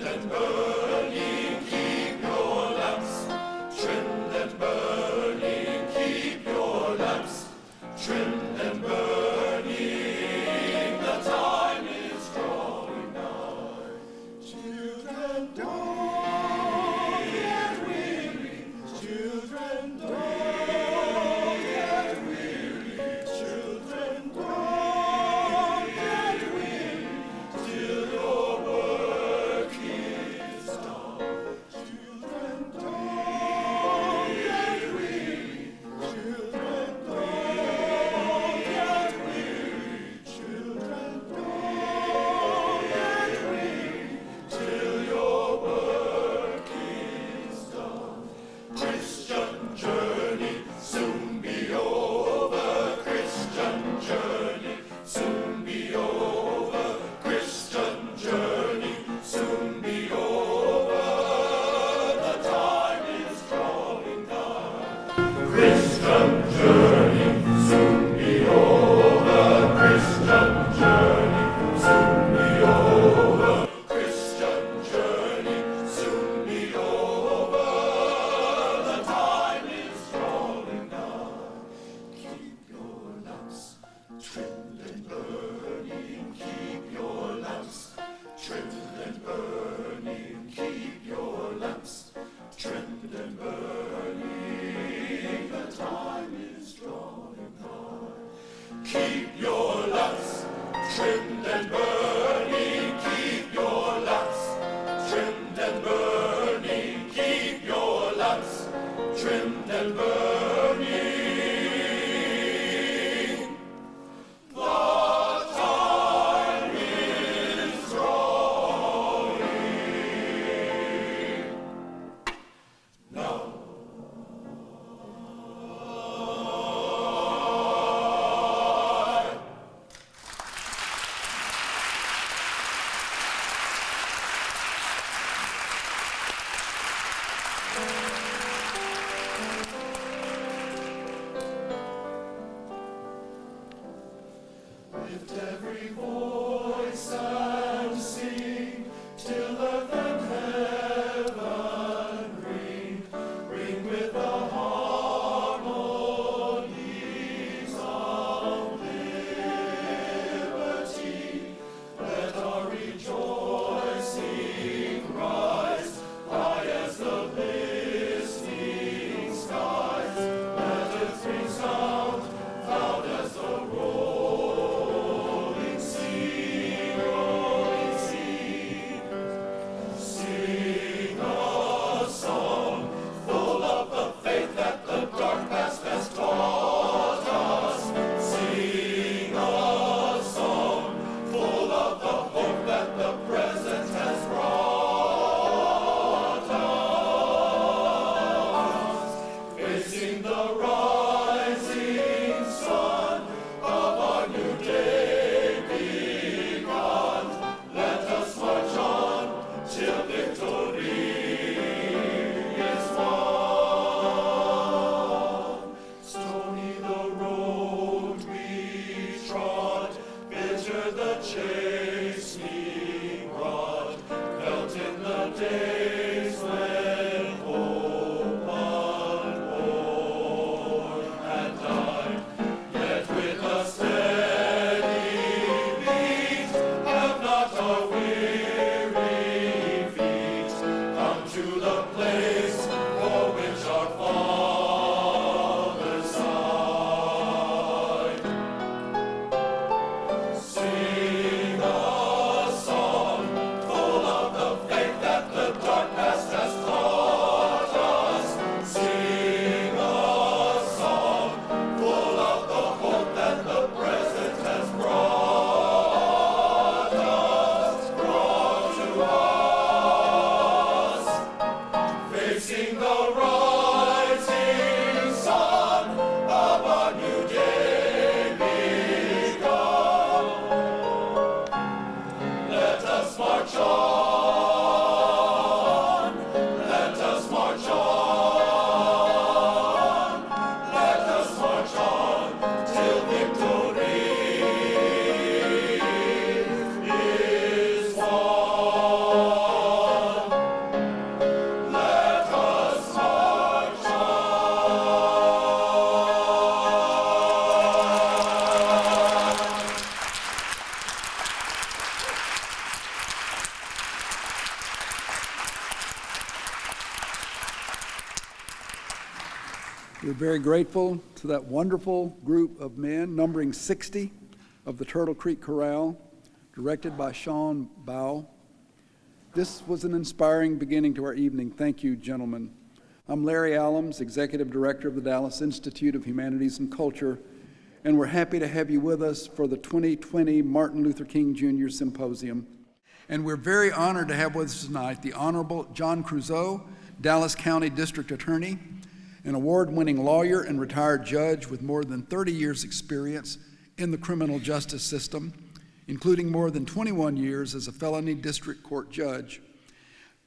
and burning, keep your lamps trimmed and burning, keep your lamps trimmed and burning, the time is drawing nigh. Children, don't get weary, children, don't get weary, children, don't get weary, till your work is done. Children, don't get weary, children, don't get weary, children, don't get weary, till your work is done. Christian journey soon be over, Christian journey soon be over, Christian journey soon be over, the time is drawing nigh. Christian journey soon be over, Christian journey soon be over, Christian journey soon be over, the time is drawing nigh. Keep your lamps trimmed and burning, keep your lamps trimmed and burning, keep your lamps trimmed and burning, the time is drawing nigh. Keep your lamps trimmed and burning, keep your lamps trimmed and burning, keep your lamps trimmed and burning, the time is drawing now. We're very grateful to that wonderful group of men, numbering 60, of the Turtle Creek Chorale, directed by Sean Bow. This was an inspiring beginning to our evening. Thank you, gentlemen. I'm Larry Allums, Executive Director of the Dallas Institute of Humanities and Culture, and we're happy to have you with us for the 2020 Martin Luther King Jr. Symposium. And we're very honored to have with us tonight the Honorable John Creuzot, Dallas County District Attorney, an award-winning lawyer and retired judge with more than 30 years' experience in the criminal justice system, including more than 21 years as a felony district court judge,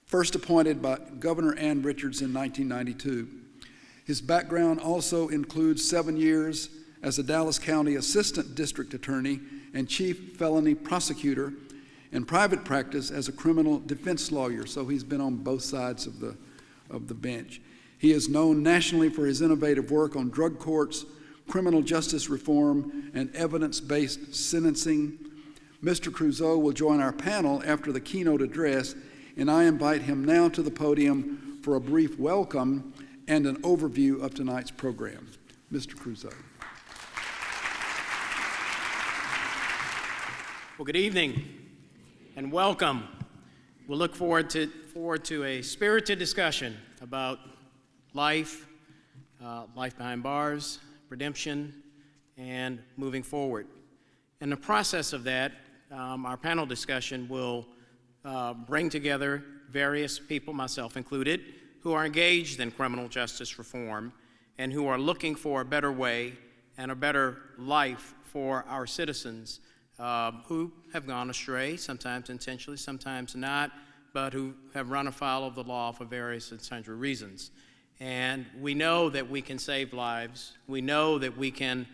first appointed by Governor Ann Richards in 1992. His background also includes 7 years as a Dallas County Assistant District Attorney and Chief Felony Prosecutor, and private practice as a criminal defense lawyer, so he's been on both sides of the bench. He is known nationally for his innovative work on drug courts, criminal justice reform, and evidence-based sentencing. Mr. Creuzot will join our panel after the keynote address, and I invite him now to the podium for a brief welcome and an overview of tonight's program. Mr. Creuzot. Well, good evening and welcome. We'll look forward to a spirited discussion about life, life behind bars, redemption, and moving forward. In the process of that, our panel discussion will bring together various people, myself included, who are engaged in criminal justice reform and who are looking for a better way and a better life for our citizens who have gone astray, sometimes intentionally, sometimes not, but who have run afoul of the law for various and sundry reasons. And we know that we can save lives. We know that we can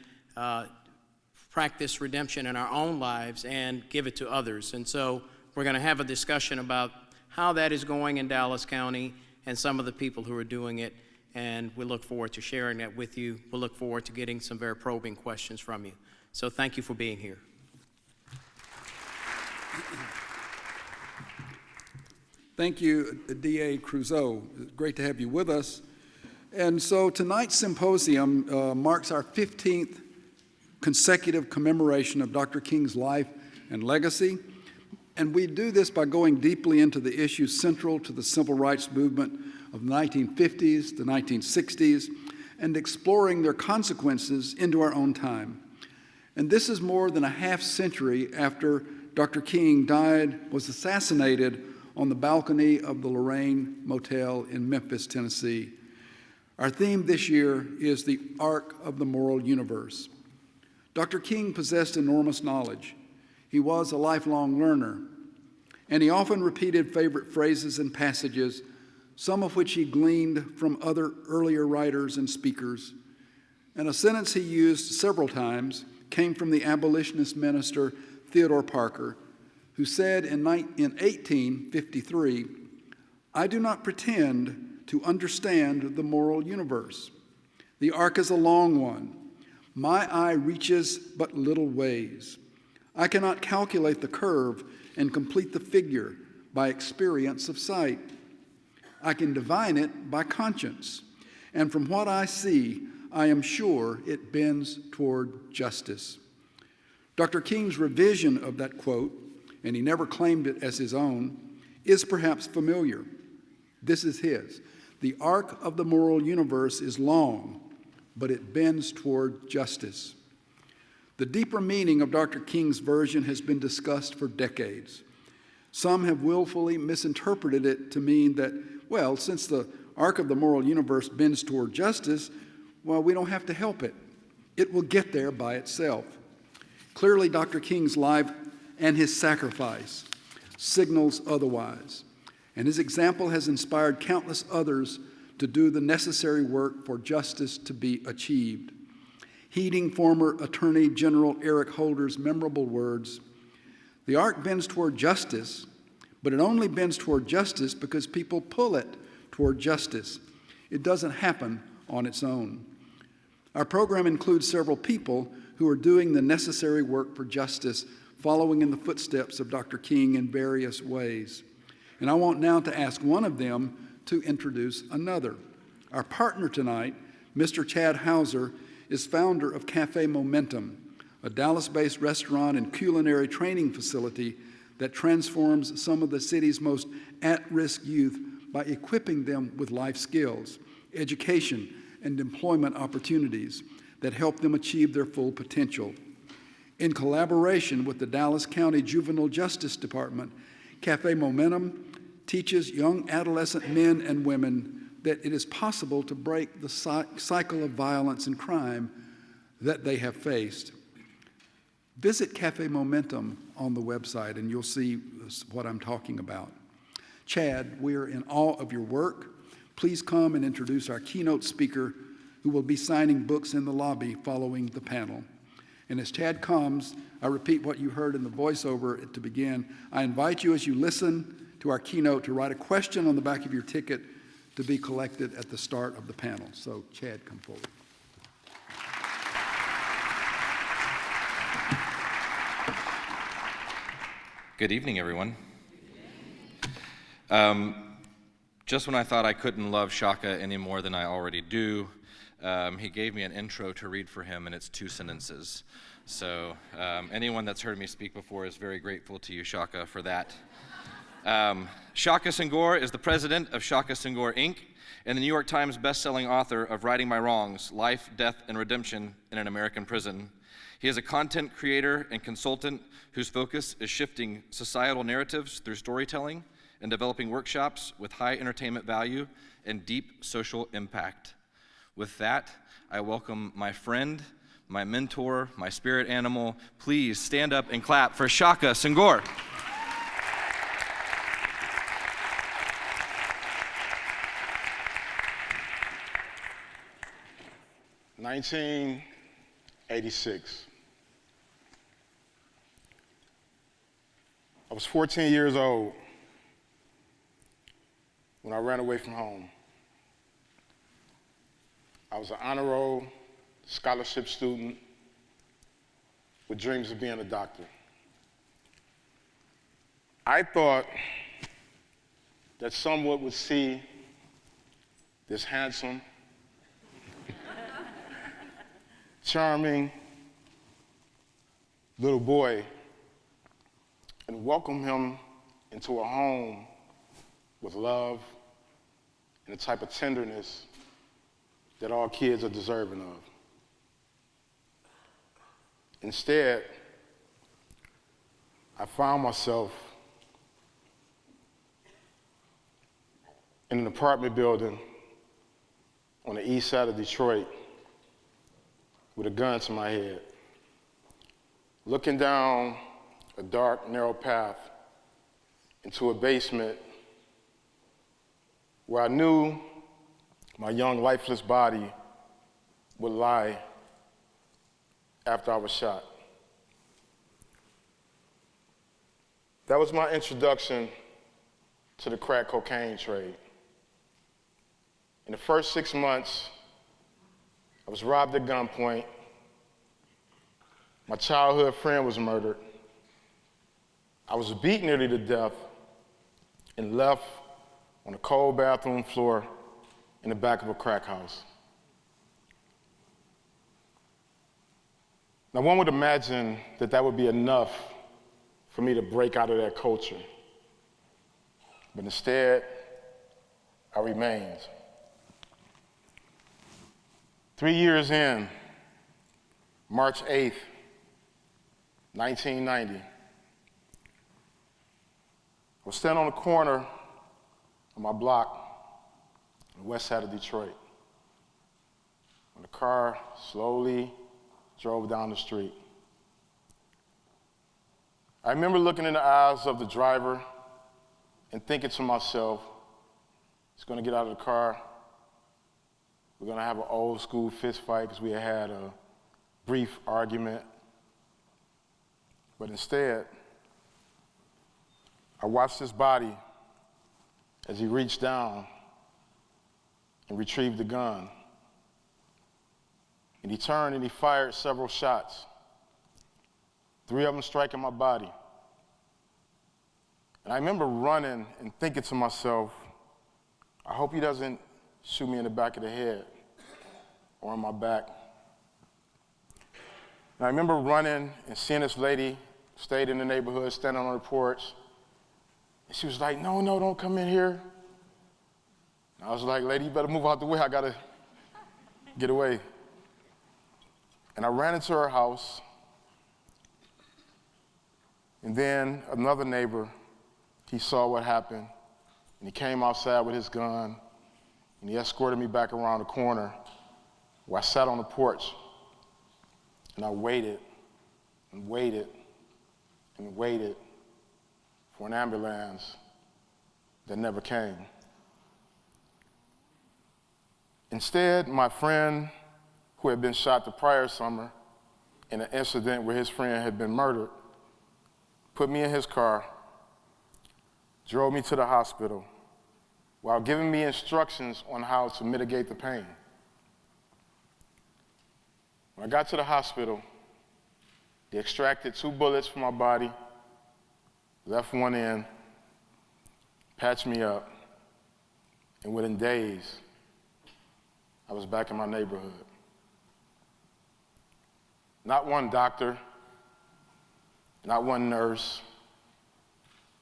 practice redemption in our own lives and give it to others. And so we're going to have a discussion about how that is going in Dallas County and some of the people who are doing it. And we look forward to sharing that with you. We'll look forward to getting some very probing questions from you. So thank you for being here. Thank you, D.A. Creuzot. Great to have you with us. And so tonight's symposium marks our 15th consecutive commemoration of Dr. King's life and legacy. And we do this by going deeply into the issues central to the civil rights movement of the 1950s, the 1960s, and exploring their consequences into our own time. And this is more than a half century after Dr. King was assassinated on the balcony of the Lorraine Motel in Memphis, Tennessee. Our theme this year is the arc of the moral universe. Dr. King possessed enormous knowledge. He was a lifelong learner, and he often repeated favorite phrases and passages, some of which he gleaned from other earlier writers and speakers. And a sentence he used several times came from the abolitionist minister Theodore Parker, who said in 1853, "I do not pretend to understand the moral universe. The arc is a long one. My eye reaches but little ways. I cannot calculate the curve and complete the figure by experience of sight. I can divine it by conscience, and from what I see, I am sure it bends toward justice." Dr. King's revision of that quote, and he never claimed it as his own, is perhaps familiar. This is his. "The arc of the moral universe is long, but it bends toward justice." The deeper meaning of Dr. King's version has been discussed for decades. Some have willfully misinterpreted it to mean that, well, since the arc of the moral universe bends toward justice, well, we don't have to help it. It will get there by itself. Clearly, Dr. King's life and his sacrifice signals otherwise. And his example has inspired countless others to do the necessary work for justice to be achieved. Heeding former Attorney General Eric Holder's memorable words, "The arc bends toward justice, but it only bends toward justice because people pull it toward justice. It doesn't happen on its own." Our program includes several people who are doing the necessary work for justice, following in the footsteps of Dr. King in various ways. And I want now to ask one of them to introduce another. Our partner tonight, Mr. Chad Hauser is founder of Cafe Momentum, a Dallas-based restaurant and culinary training facility that transforms some of the city's most at-risk youth by equipping them with life skills, education, and employment opportunities that help them achieve their full potential. In collaboration with the Dallas County Juvenile Justice Department, Cafe Momentum teaches young adolescent men and women that it is possible to break the cycle of violence and crime that they have faced. Visit Cafe Momentum on the website and you'll see what I'm talking about. Chad, we're in awe of your work. Please come and introduce our keynote speaker, who will be signing books in the lobby following the panel. And as Chad comes, I repeat what you heard in the voiceover to begin. I invite you, as you listen to our keynote, to write a question on the back of your ticket to be collected at the start of the panel. So, Chad, come forward. Good evening, everyone. Just when I thought I couldn't love Shaka any more than I already do, he gave me an intro to read for him, and it's 2 sentences. So anyone that's heard me speak before is very grateful to you, Shaka, for that. Shaka Senghor is the president of Shaka Senghor, Inc., and the New York Times bestselling author of Righting My Wrongs, Life, Death, and Redemption in an American Prison. He is a content creator and consultant whose focus is shifting societal narratives through storytelling and developing workshops with high entertainment value and deep social impact. With that, I welcome my friend, my mentor, my spirit animal. Please stand up and clap for Shaka Senghor. In 1986. I was 14 years old when I ran away from home. I was an honor roll scholarship student with dreams of being a doctor. I thought that someone would see this handsome, charming little boy and welcome him into a home with love and the type of tenderness that all kids are deserving of. Instead, I found myself in an apartment building on the east side of Detroit with a gun to my head, looking down a dark, narrow path into a basement where I knew my young, lifeless body would lie after I was shot. That was my introduction to the crack cocaine trade. In the first 6 months, I was robbed at gunpoint. My childhood friend was murdered. I was beaten nearly to death and left on a cold bathroom floor in the back of a crack house. Now, one would imagine that that would be enough for me to break out of that culture. But instead, I remained. 3 years in, March 8th, 1990, I was standing on the corner of my block on the west side of Detroit when the car slowly drove down the street. I remember looking in the eyes of the driver and thinking to myself, he's gonna get out of the car, we're gonna have an old school fist fight because we had a brief argument. But instead, I watched his body as he reached down and retrieved the gun. And he turned and he fired several shots, 3 of them striking my body. And I remember running and thinking to myself, I hope he doesn't shoot me in the back of the head. or on my back. And I remember running and seeing this lady, stayed in the neighborhood, standing on the porch. And she was like, no, don't come in here. And I was like, lady, you better move out the way. I got to get away. And I ran into her house. And then another neighbor, he saw what happened. And he came outside with his gun. And he escorted me back around the corner where I sat on the porch. And I waited and waited and waited for an ambulance that never came. Instead, my friend, who had been shot the prior summer in an incident where his friend had been murdered, put me in his car, drove me to the hospital while giving me instructions on how to mitigate the pain. When I got to the hospital, they extracted 2 bullets from my body, left one in, patched me up, and within days, I was back in my neighborhood. Not one doctor, not one nurse,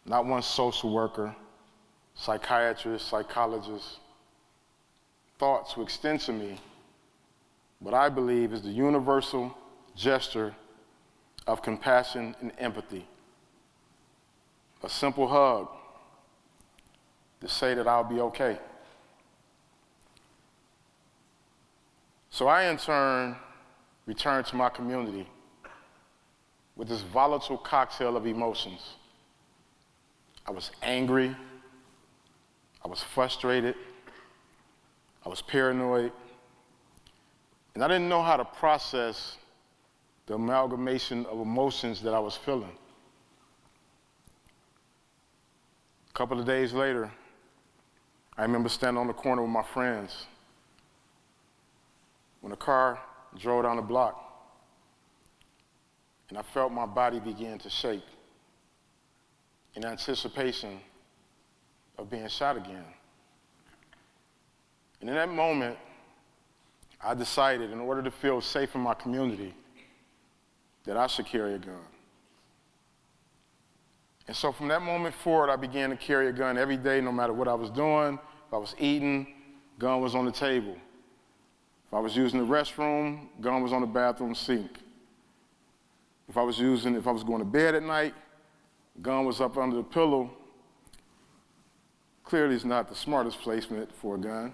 not one social worker, psychiatrist, psychologist, thought to extend to me what I believe is the universal gesture of compassion and empathy. A simple hug to say that I'll be okay. So I, in turn, returned to my community with this volatile cocktail of emotions. I was angry, I was frustrated, I was paranoid, and I didn't know how to process the amalgamation of emotions that I was feeling. A couple of days later, I remember standing on the corner with my friends when a car drove down the block, and I felt my body begin to shake in anticipation of being shot again. And in that moment, I decided, in order to feel safe in my community, that I should carry a gun. And so from that moment forward, I began to carry a gun every day, no matter what I was doing. If I was eating, gun was on the table. If I was using the restroom, gun was on the bathroom sink. If I was going to bed at night, gun was up under the pillow. Clearly, it's not the smartest placement for a gun.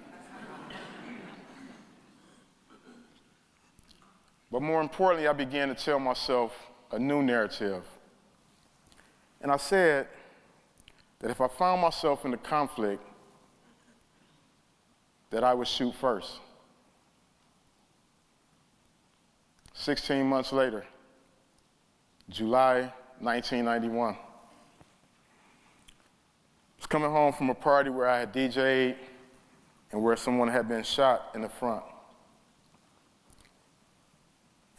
But more importantly, I began to tell myself a new narrative. And I said that if I found myself in a conflict, that I would shoot first. 16 months later, July 1991. I was coming home from a party where I had DJ'd and where someone had been shot in the front.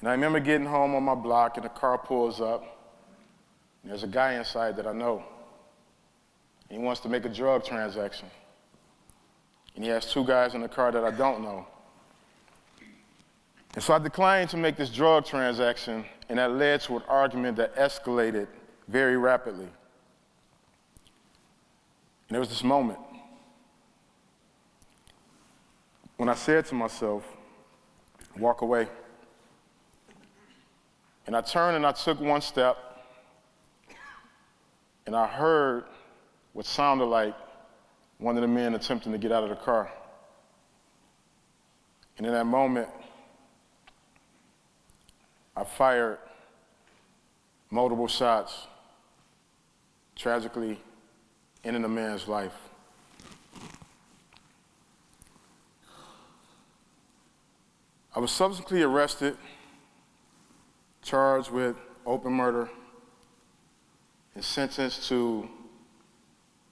And I remember getting home on my block, and the car pulls up, and there's a guy inside that I know. And he wants to make a drug transaction. And he has 2 guys in the car that I don't know. And so I declined to make this drug transaction, and that led to an argument that escalated very rapidly. And there was this moment when I said to myself, walk away. And I turned and I took one step, and I heard what sounded like one of the men attempting to get out of the car. And in that moment, I fired multiple shots, tragically ending a man's life. I was subsequently arrested, charged with open murder, and sentenced to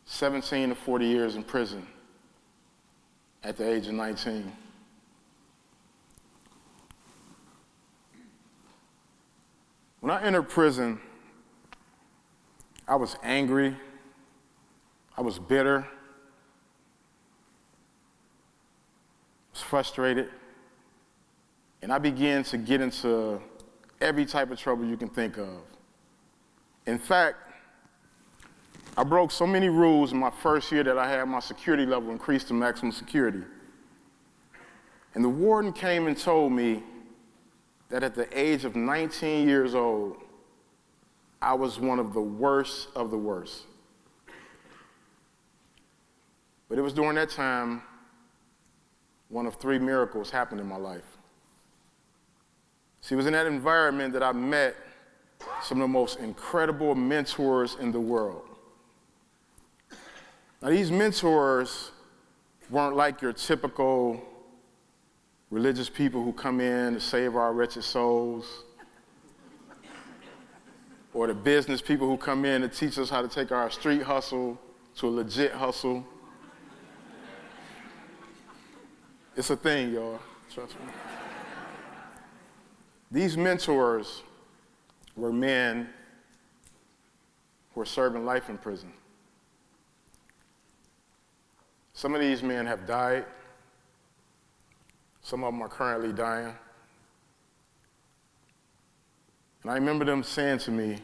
17 to 40 years in prison at the age of 19. When I entered prison, I was angry, I was bitter, I was frustrated, And I began to get into every type of trouble you can think of. In fact, I broke so many rules in my first year that I had my security level increased to maximum security. And the warden came and told me that at the age of 19 years old, I was one of the worst of the worst. But it was during that time one of 3 miracles happened in my life. See, it was in that environment that I met some of the most incredible mentors in the world. Now, these mentors weren't like your typical religious people who come in to save our wretched souls, or the business people who come in to teach us how to take our street hustle to a legit hustle. It's a thing, y'all, trust me. These mentors were men who were serving life in prison. Some of these men have died. Some of them are currently dying. And I remember them saying to me,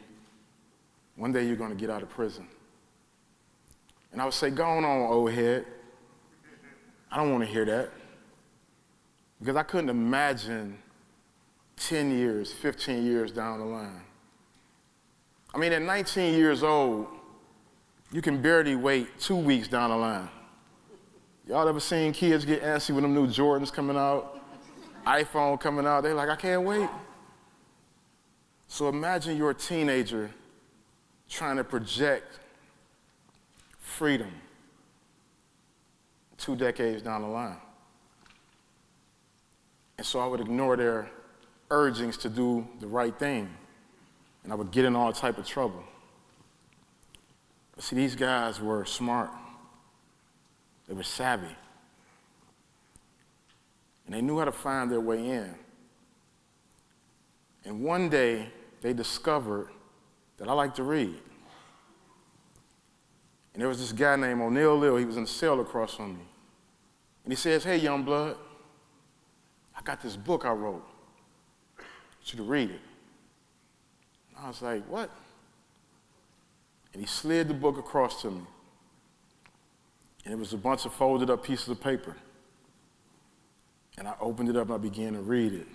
one day you're going to get out of prison. And I would say, go on, old head. I don't want to hear that. Because I couldn't imagine 10 years, 15 years down the line. I mean, at 19 years old, you can barely wait 2 weeks down the line. Y'all ever seen kids get antsy when them new Jordans coming out, iPhone coming out? They're like, I can't wait. So imagine you're a teenager trying to project freedom 2 decades down the line. And so I would ignore their urgings to do the right thing, and I would get in all type of trouble. But see, these guys were smart. They were savvy. And they knew how to find their way in. And one day, they discovered that I like to read. And there was this guy named O'Neal Lill. He was in the cell across from me. And he says, hey, young blood, I got this book I wrote. I want you to read it. And I was like, what? And he slid the book across to me. And it was a bunch of folded up pieces of paper. And I opened it up and I began to read it.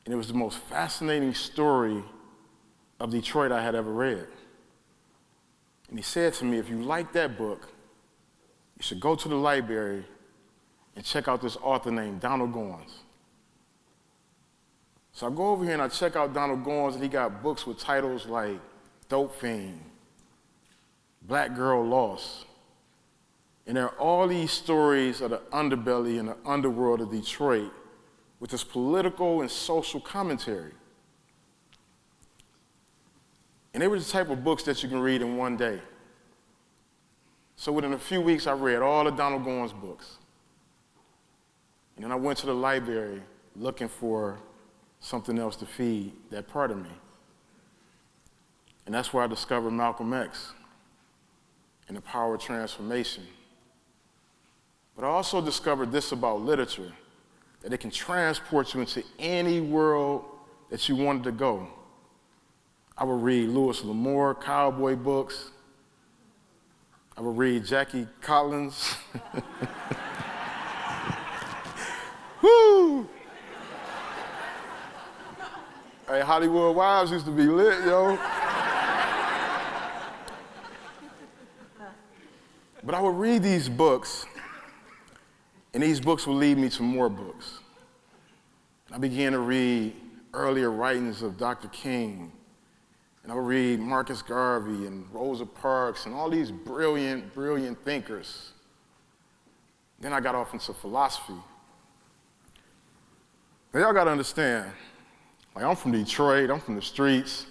And it was the most fascinating story of Detroit I had ever read. And he said to me, if you like that book, you should go to the library and check out this author named Donald Goines. So I go over here and I check out Donald Goines, and he got books with titles like Dope Fiend, Black Girl Lost. And there are all these stories of the underbelly and the underworld of Detroit with this political and social commentary. And they were the type of books that you can read in one day. So within a few weeks, I read all of Donald Goines' books. And then I went to the library looking for something else to feed that part of me. And that's where I discovered Malcolm X and the power of transformation. But I also discovered this about literature, that it can transport you into any world that you wanted to go. I would read Lewis L'Amour cowboy books. I would read Jackie Collins. Woo! Hey, Hollywood Wives used to be lit, yo. But I would read these books, and these books would lead me to more books. I began to read earlier writings of Dr. King, and I would read Marcus Garvey and Rosa Parks and all these brilliant, brilliant thinkers. Then I got off into philosophy. Now y'all gotta understand, like I'm from Detroit, I'm from the streets,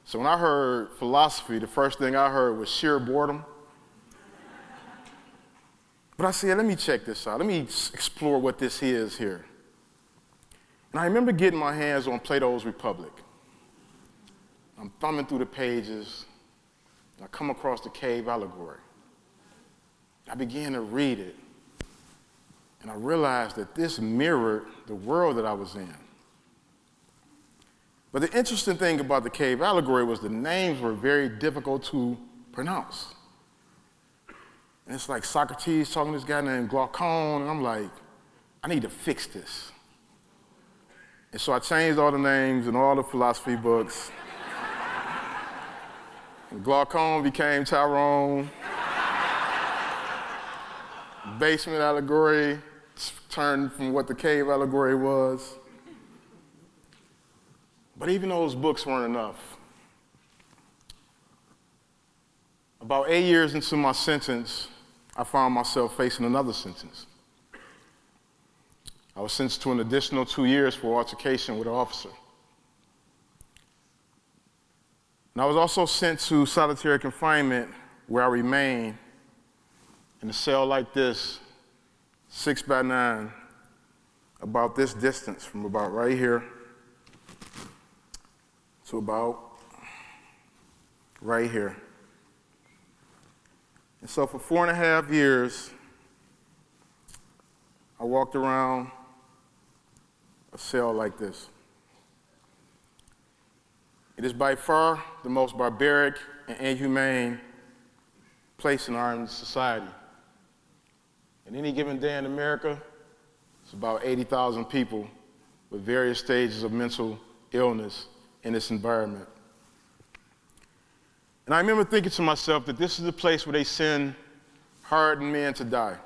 so when I heard philosophy, the first thing I heard was sheer boredom. But I said, let me check this out. Let me explore what this is here. And I remember getting my hands on Plato's Republic. I'm thumbing through the pages, and I come across the Cave Allegory. I began to read it. And I realized that this mirrored the world that I was in. But the interesting thing about the Cave Allegory was the names were very difficult to pronounce. And it's like Socrates talking to this guy named Glaucon, and I'm like, I need to fix this. And so I changed all the names in all the philosophy books. And Glaucon became Tyrone. Basement Allegory turned from what the Cave Allegory was. But even those books weren't enough. About 8 years into my sentence, I found myself facing another sentence. I was sentenced to an additional 2 years for altercation with an officer. And I was also sent to solitary confinement, where I remained in a cell like this, 6 by 9, about this distance, from about right here to about right here. And so for 4.5 years, I walked around a cell like this. It is by far the most barbaric and inhumane place in our society. In any given day in America, it's about 80,000 people with various stages of mental illness in this environment. And I remember thinking to myself that this is the place where they send hardened men to die.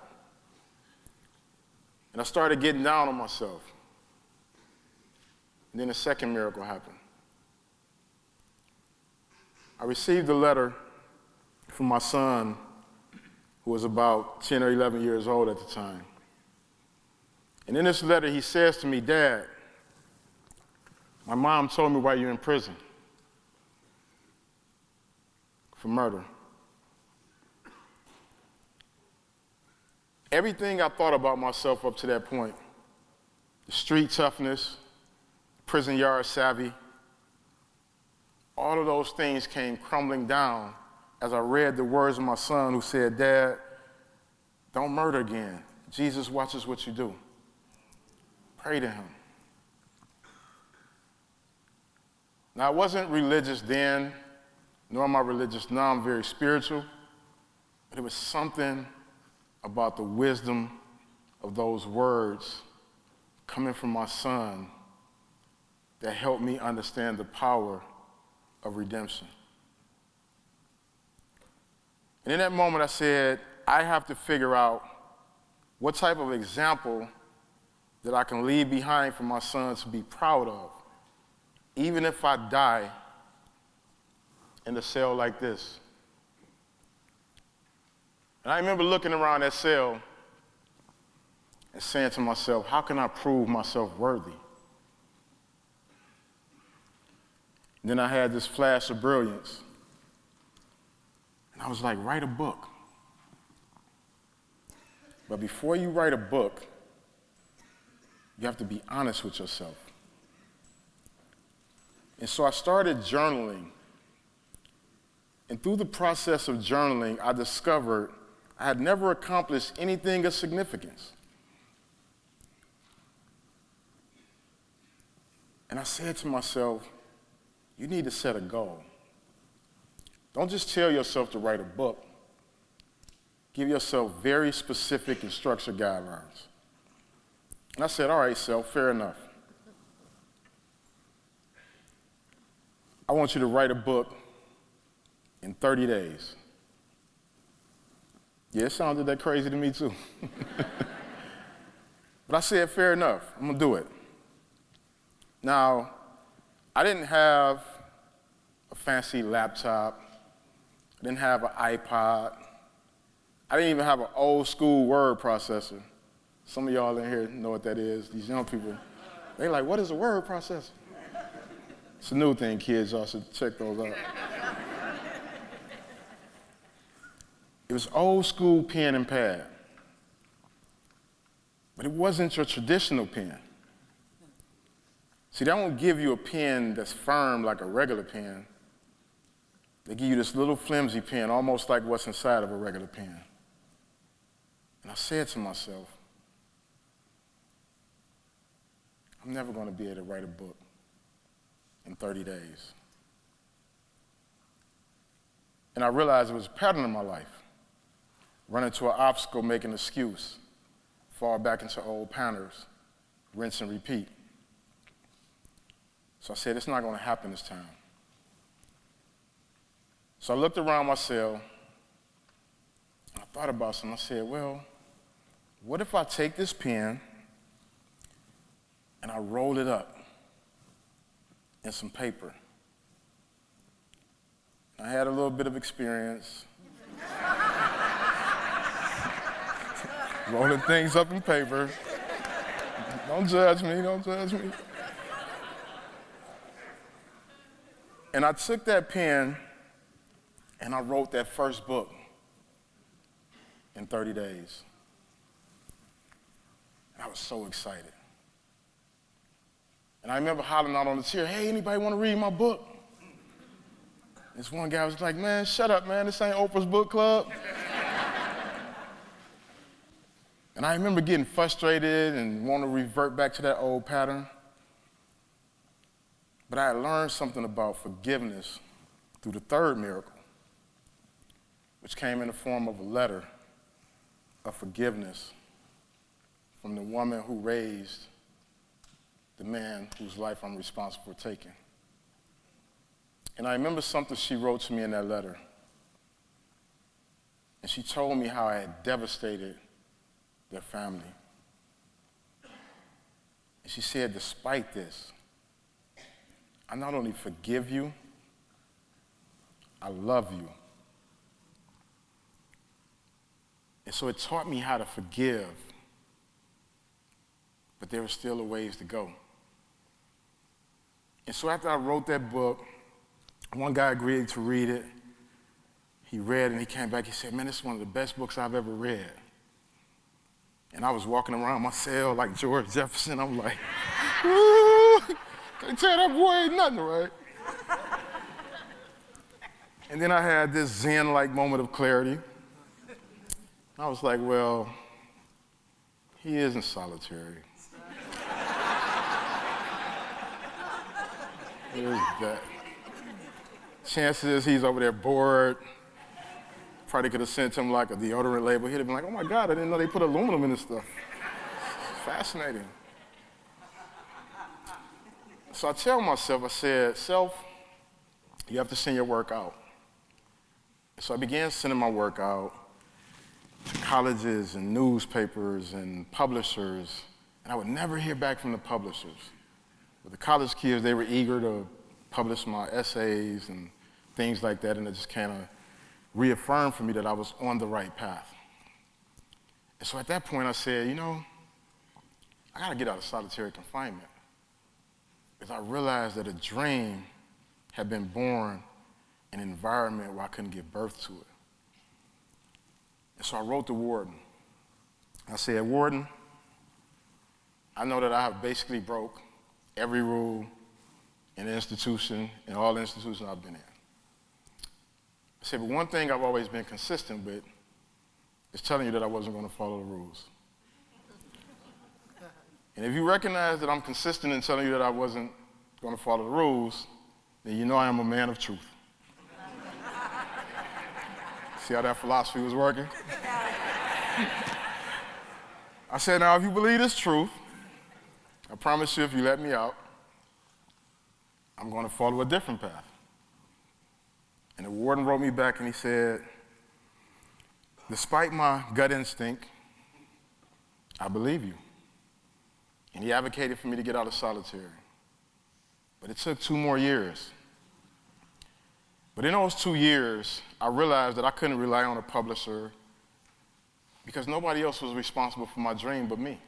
And I started getting down on myself. And then a second miracle happened. I received a letter from my son, who was about 10 or 11 years old at the time. And in this letter, he says to me, "Dad, my mom told me why you're in prison for murder." Everything I thought about myself up to that point, the street toughness, prison yard savvy, all of those things came crumbling down as I read the words of my son, who said, "Dad, don't murder again. Jesus watches what you do. Pray to him." Now, I wasn't religious then, nor am I religious now. I'm very spiritual. But it was something about the wisdom of those words coming from my son that helped me understand the power of redemption. And in that moment, I said, I have to figure out what type of example that I can leave behind for my son to be proud of, even if I die in a cell like this. And I remember looking around that cell and saying to myself, how can I prove myself worthy? And then I had this flash of brilliance. And I was like, write a book. But before you write a book, you have to be honest with yourself. And so I started journaling. And through the process of journaling, I discovered I had never accomplished anything of significance. And I said to myself, you need to set a goal. Don't just tell yourself to write a book. Give yourself very specific and structured guidelines. And I said, all right, self, fair enough. I want you to write a book in 30 days. Yeah, it sounded that crazy to me too. But I said, fair enough, I'm gonna do it. Now, I didn't have a fancy laptop. I didn't have an iPod. I didn't even have an old school word processor. Some of y'all in here know what that is. These young people, they're like, what is a word processor? It's a new thing, kids. Y'all should check those out. It was old school pen and pad. But it wasn't your traditional pen. See, they don't give you a pen that's firm like a regular pen. They give you this little flimsy pen, almost like what's inside of a regular pen. And I said to myself, I'm never going to be able to write a book in 30 days. And I realized it was a pattern in my life. Run into an obstacle, make an excuse, fall back into old patterns, rinse and repeat. So I said, it's not going to happen this time. So I looked around my cell, and I thought about something. I said, well, what if I take this pen and I roll it up in some paper? I had a little bit of experience rolling things up in paper. Don't judge me, don't judge me. And I took that pen and I wrote that first book in 30 days. And I was so excited. And I remember hollering out on the chair, hey, anybody want to read my book? This one guy was like, man, shut up, man, this ain't Oprah's book club. And I remember getting frustrated and wanting to revert back to that old pattern. But I had learned something about forgiveness through the third miracle, which came in the form of a letter of forgiveness from the woman who raised the man whose life I'm responsible for taking. And I remember something she wrote to me in that letter. And she told me how I had devastated their family. And she said, despite this, I not only forgive you, I love you. And so it taught me how to forgive, but there was still a ways to go. And so after I wrote that book, one guy agreed to read it. He read and he came back, he said, man, this is one of the best books I've ever read. And I was walking around my cell like George Jefferson. I'm like, can't tell that boy ain't nothing, right? And then I had this Zen-like moment of clarity. I was like, well, he isn't solitary. There's that. Chances is he's over there bored. Probably could have sent him like a deodorant label. He'd have been like, oh my God, I didn't know they put aluminum in this stuff. Fascinating. So I tell myself, I said, self, you have to send your work out. So I began sending my work out to colleges and newspapers and publishers, and I would never hear back from the publishers. But the college kids, they were eager to publish my essays and things like that, and it just kind of reaffirmed for me that I was on the right path. And so at that point I said, you know, I gotta get out of solitary confinement. Because I realized that a dream had been born in an environment where I couldn't give birth to it. And so I wrote the warden. I said, warden, I know that I have basically broke every rule in the institution, in all the institutions I've been in. I said, but one thing I've always been consistent with is telling you that I wasn't going to follow the rules. And if you recognize that I'm consistent in telling you that I wasn't going to follow the rules, then you know I am a man of truth. See how that philosophy was working? I said, now if you believe this truth, I promise you if you let me out, I'm going to follow a different path. And the warden wrote me back and he said, despite my gut instinct, I believe you. And he advocated for me to get out of solitary. But it took 2 more years. But in those 2 years, I realized that I couldn't rely on a publisher because nobody else was responsible for my dream but me.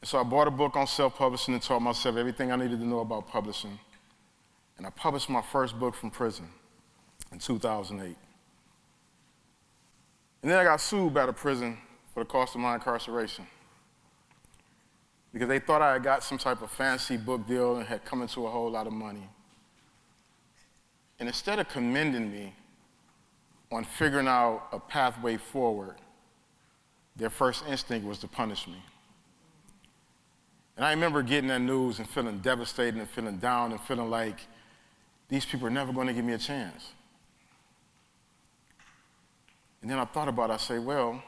And so I bought a book on self-publishing and taught myself everything I needed to know about publishing. And I published my first book from prison in 2008. And then I got sued by the prison for the cost of my incarceration because they thought I had got some type of fancy book deal and had come into a whole lot of money. And instead of commending me on figuring out a pathway forward, their first instinct was to punish me. And I remember getting that news and feeling devastated and feeling down and feeling like these people are never going to give me a chance. And then I thought about it, I say, well,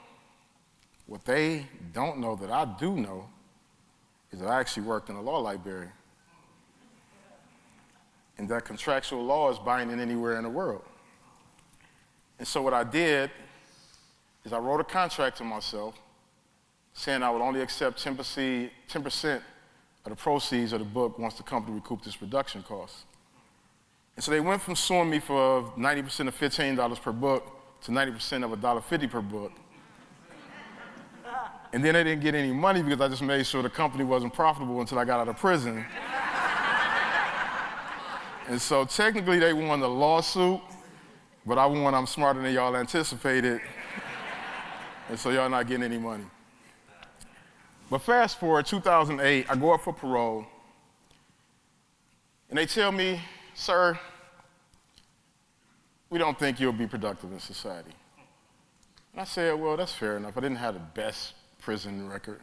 what they don't know that I do know is that I actually worked in a law library. And that contractual law is binding anywhere in the world. And so what I did is I wrote a contract to myself saying I would only accept 10% of the proceeds of the book once the company recouped its production costs. And so they went from suing me for 90% of $15 per book to 90% of $1.50 per book. And then they didn't get any money because I just made sure the company wasn't profitable until I got out of prison. And so technically they won the lawsuit, but I won I'm smarter than y'all anticipated. And so y'all not getting any money. But fast forward, 2008, I go up for parole, and they tell me, sir, we don't think you'll be productive in society. And I said, well, that's fair enough. I didn't have the best prison record.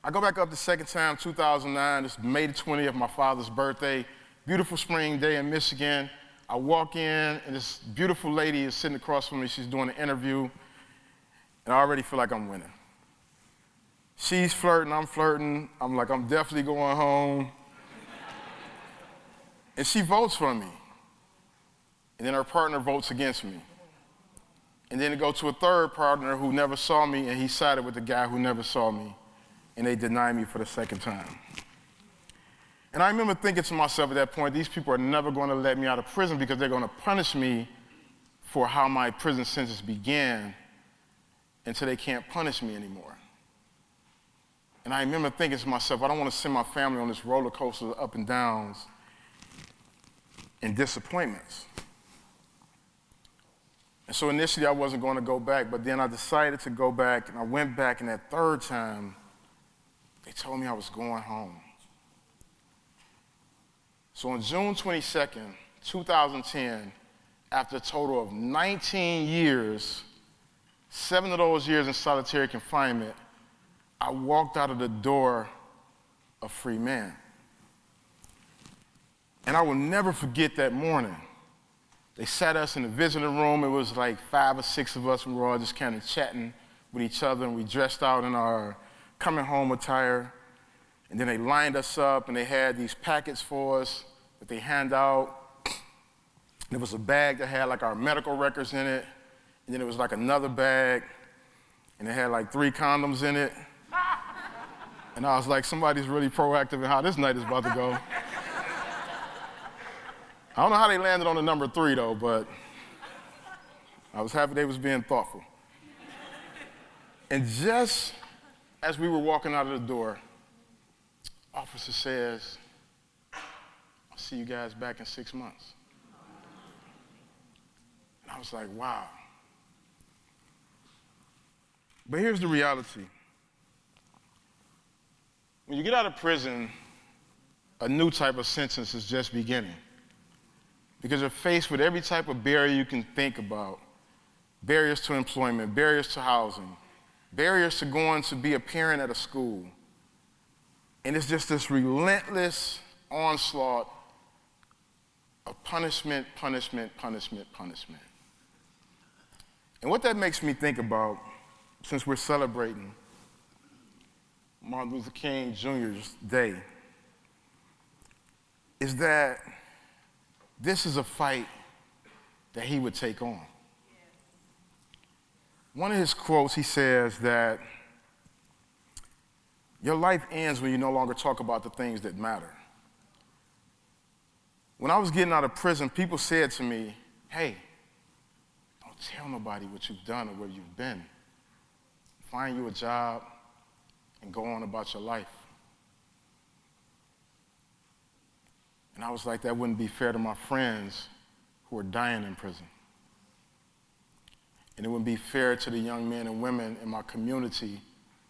I go back up the second time, 2009, it's May the 20th, my father's birthday, beautiful spring day in Michigan. I walk in, and this beautiful lady is sitting across from me. She's doing an interview, and I already feel like I'm winning. She's flirting, I'm flirting. I'm like, I'm definitely going home. And she votes for me. And then her partner votes against me. And then it goes to a third partner who never saw me, and he sided with the guy who never saw me, and they denied me for the second time. And I remember thinking to myself at that point, these people are never going to let me out of prison because they're going to punish me for how my prison sentence began until they can't punish me anymore. And I remember thinking to myself, I don't want to send my family on this roller coaster of up and downs and disappointments. And so initially I wasn't going to go back, but then I decided to go back, and I went back, and that third time, they told me I was going home. So on June 22nd, 2010, after a total of 19 years, 7 of those years in solitary confinement, I walked out of the door a free man. And I will never forget that morning. They sat us in the visiting room. It was like 5 or 6 of us, and we were all just kind of chatting with each other, and we dressed out in our coming home attire. And then they lined us up, and they had these packets for us that they hand out. There was a bag that had like our medical records in it, and then there was like another bag, and it had like 3 condoms in it. And I was like, somebody's really proactive in how this night is about to go. I don't know how they landed on the number 3 though, but I was happy they was being thoughtful. And just as we were walking out of the door, officer says, I'll see you guys back in 6 months. And I was like, wow. But here's the reality. When you get out of prison, a new type of sentence is just beginning. Because you're faced with every type of barrier you can think about. Barriers to employment, barriers to housing, barriers to going to be a parent at a school. And it's just this relentless onslaught of punishment, punishment, punishment, punishment. And what that makes me think about, since we're celebrating Martin Luther King Jr.'s day, is that this is a fight that he would take on. One of his quotes, he says that your life ends when you no longer talk about the things that matter. When I was getting out of prison, people said to me, hey, don't tell nobody what you've done or where you've been. Find you a job and go on about your life. And I was like, that wouldn't be fair to my friends who are dying in prison. And it wouldn't be fair to the young men and women in my community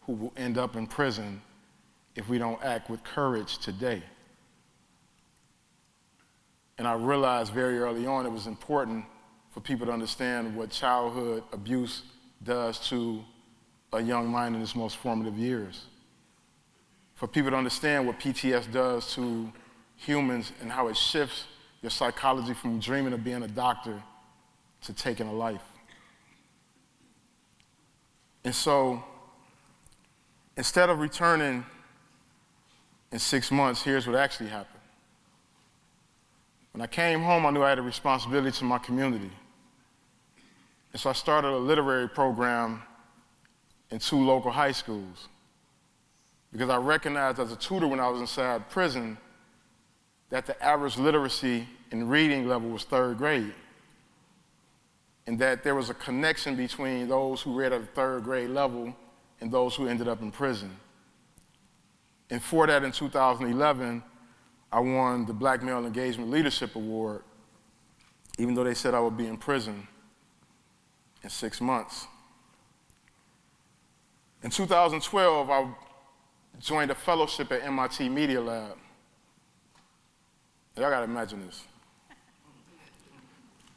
who will end up in prison if we don't act with courage today. And I realized very early on it was important for people to understand what childhood abuse does to a young mind in its most formative years. for people to understand what PTS does to humans and how it shifts your psychology from dreaming of being a doctor to taking a life. And so, instead of returning in 6 months, here's what actually happened. When I came home, I knew I had a responsibility to my community. And so I started a literary program in 2 local high schools, because I recognized as a tutor when I was inside prison that the average literacy and reading level was 3rd grade, and that there was a connection between those who read at a 3rd grade level and those who ended up in prison. And for that, in 2011, I won the Black Male Engagement Leadership Award, even though they said I would be in prison in 6 months. In 2012, I joined a fellowship at MIT Media Lab. Y'all gotta imagine this.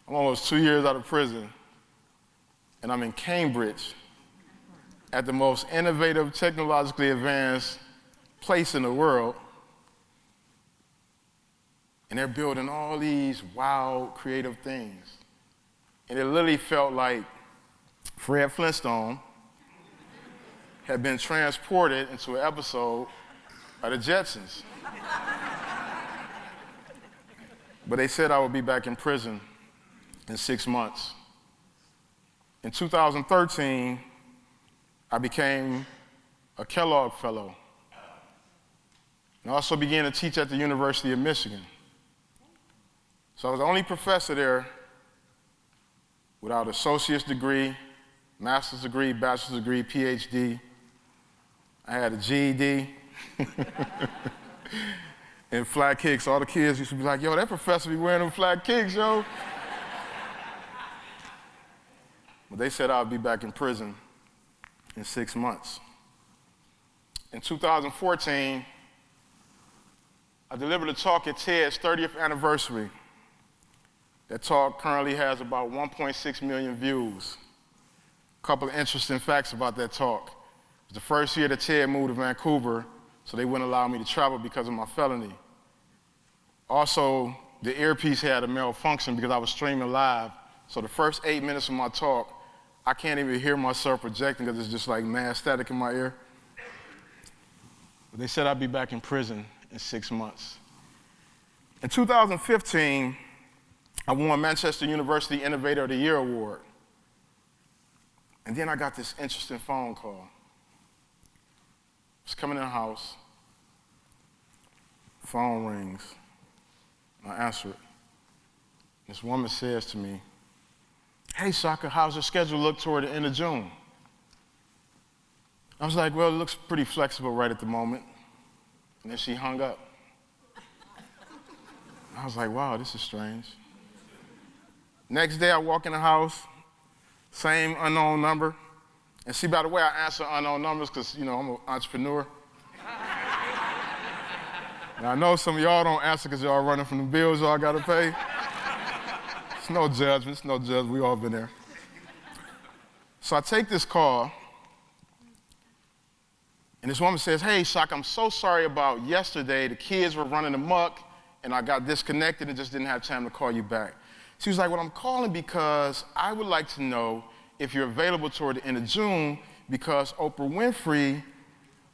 I'm almost 2 years out of prison, and I'm in Cambridge at the most innovative, technologically advanced place in the world, and they're building all these wild, creative things. And it literally felt like Fred Flintstone had been transported into an episode of the Jetsons. But they said I would be back in prison in 6 months. In 2013, I became a Kellogg Fellow. And I also began to teach at the University of Michigan. So I was the only professor there without an associate's degree, master's degree, bachelor's degree, PhD. I had a GED and flat kicks. All the kids used to be like, yo, that professor be wearing them flat kicks, yo. But they said I'd be back in prison in 6 months. In 2014, I delivered a talk at TED's 30th anniversary. That talk currently has about 1.6 million views. A couple of interesting facts about that talk. It was the first year that TED moved to Vancouver, so they wouldn't allow me to travel because of my felony. Also, the earpiece had a malfunction because I was streaming live, so the first 8 minutes of my talk, I can't even hear myself projecting because it's just like mad static in my ear. But they said I'd be back in prison in 6 months. In 2015, I won Manchester University Innovator of the Year Award. And then I got this interesting phone call. I was coming in the house, phone rings, I answer it. This woman says to me, hey, Shaka, how's your schedule look toward the end of June? I was like, well, it looks pretty flexible right at the moment. And then she hung up. I was like, wow, this is strange. Next day, I walk in the house, same unknown number. And see, by the way, I answer unknown numbers because, you know, I'm an entrepreneur. Now, I know some of y'all don't answer because y'all running from the bills y'all got to pay. It's no judgment, it's no judgment. We all been there. So I take this call, and this woman says, hey, Shaka, I'm so sorry about yesterday. The kids were running amok, and I got disconnected and just didn't have time to call you back. She was like, well, I'm calling because I would like to know if you're available toward the end of June because Oprah Winfrey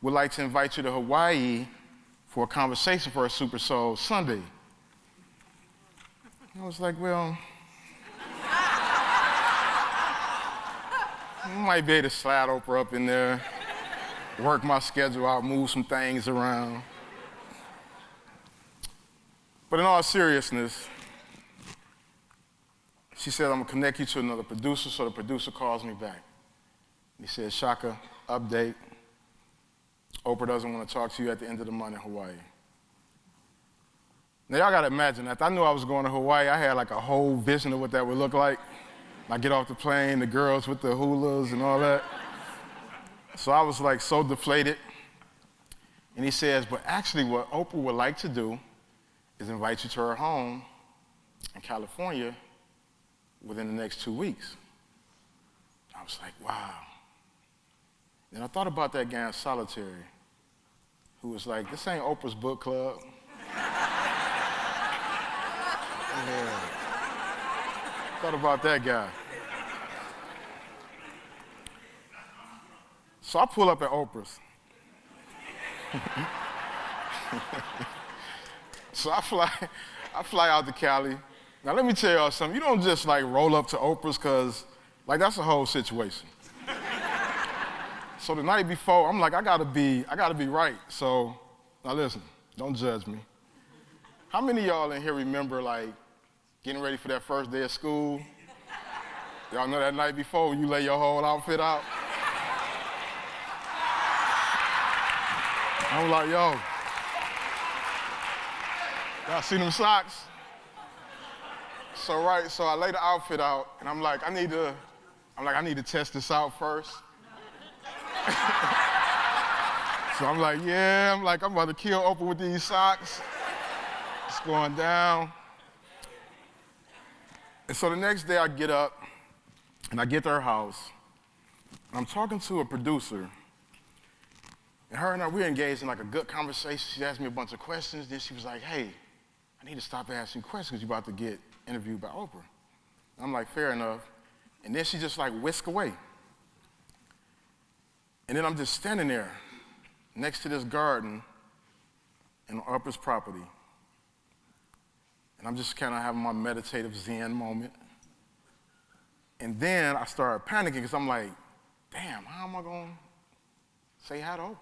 would like to invite you to Hawaii for a conversation for a Super Soul Sunday. I was like, well, I might be able to slide Oprah up in there, work my schedule out, move some things around. But in all seriousness, she said, I'm gonna connect you to another producer, so the producer calls me back. He said, Shaka, update. Oprah doesn't want to talk to you at the end of the month in Hawaii. Now, y'all gotta imagine that. I knew I was going to Hawaii. I had like a whole vision of what that would look like. I get off the plane, the girls with the hulas and all that. So I was like so deflated. And he says, but actually what Oprah would like to do is invite you to her home in California within the next 2 weeks. I was like, wow. Then I thought about that game Solitary. who was like, this ain't Oprah's book club. Yeah. Thought about that guy. So I pull up at Oprah's. So I fly out to Cali. Now let me tell y'all something. You don't just like roll up to Oprah's because like that's a whole situation. So the night before, I'm like, I gotta be right. So now listen, don't judge me. How many of y'all in here remember like getting ready for that first day of school? Y'all know that night before when you lay your whole outfit out? I'm like, yo, y'all see them socks? So I lay the outfit out, and I'm like, I need to test this out first. So I'm like, I'm about to kill Oprah with these socks. It's going down. And so the next day I get up, and I get to her house, and I'm talking to a producer. And her and I, we were engaged in like a good conversation. She asked me a bunch of questions. Then she was like, hey, I need to stop asking questions because you're about to get interviewed by Oprah. And I'm like, fair enough. And then she just like whisked away. And then I'm just standing there next to this garden on Oprah's property. And I'm just kind of having my meditative Zen moment. And then I started panicking because I'm like, damn, how am I going to say hi to Oprah?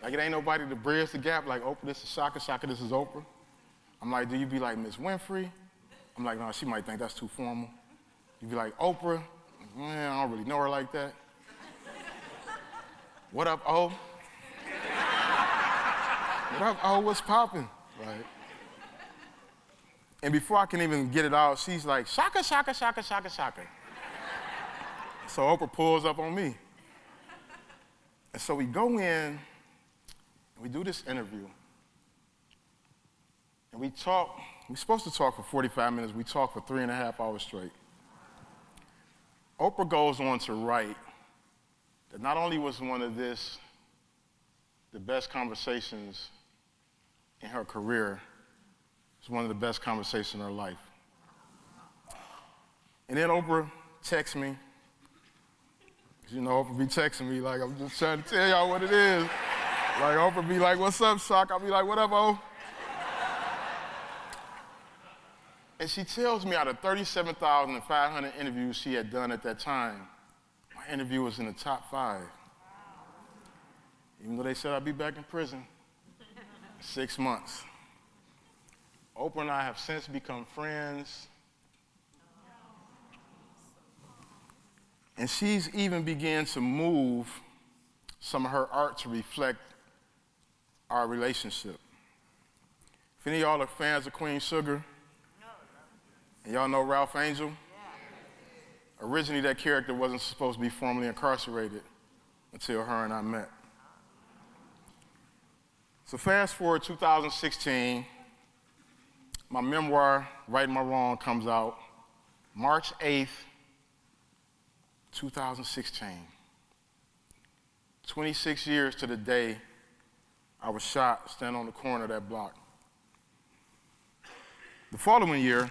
Like, it ain't nobody to bridge the gap, like, Oprah, this is Shaka, Shaka, this is Oprah. I'm like, do you be like Miss Winfrey? I'm like, no, she might think that's too formal. You be like, Oprah? Man, I don't really know her like that. What up, O? What up, O? What's poppin'? Right. And before I can even get it out, she's like, Shaka, Shaka, Shaka, Shaka, Shaka. So Oprah pulls up on me. And so we go in, we do this interview, and we talk. We're supposed to talk for 45 minutes. We talk for 3.5 hours straight. Oprah goes on to write that not only was one of this the best conversations in her career, it was one of the best conversations in her life. And then Oprah texts me. You know, Oprah be texting me like, I'm just trying to tell y'all what it is. Like, Oprah be like, what's up, Shock? I'll be like, what up, O? And she tells me out of 37,500 interviews she had done at that time, my interview was in the top 5. Even though they said I'd be back in prison in 6 months. Oprah and I have since become friends. And she's even began to move some of her art to reflect our relationship. If any of y'all are fans of Queen Sugar, and y'all know Ralph Angel, originally that character wasn't supposed to be formally incarcerated until her and I met. So fast forward 2016, my memoir, Right My Wrong, comes out March 8th, 2016. 26 years to the day I was shot standing on the corner of that block. The following year,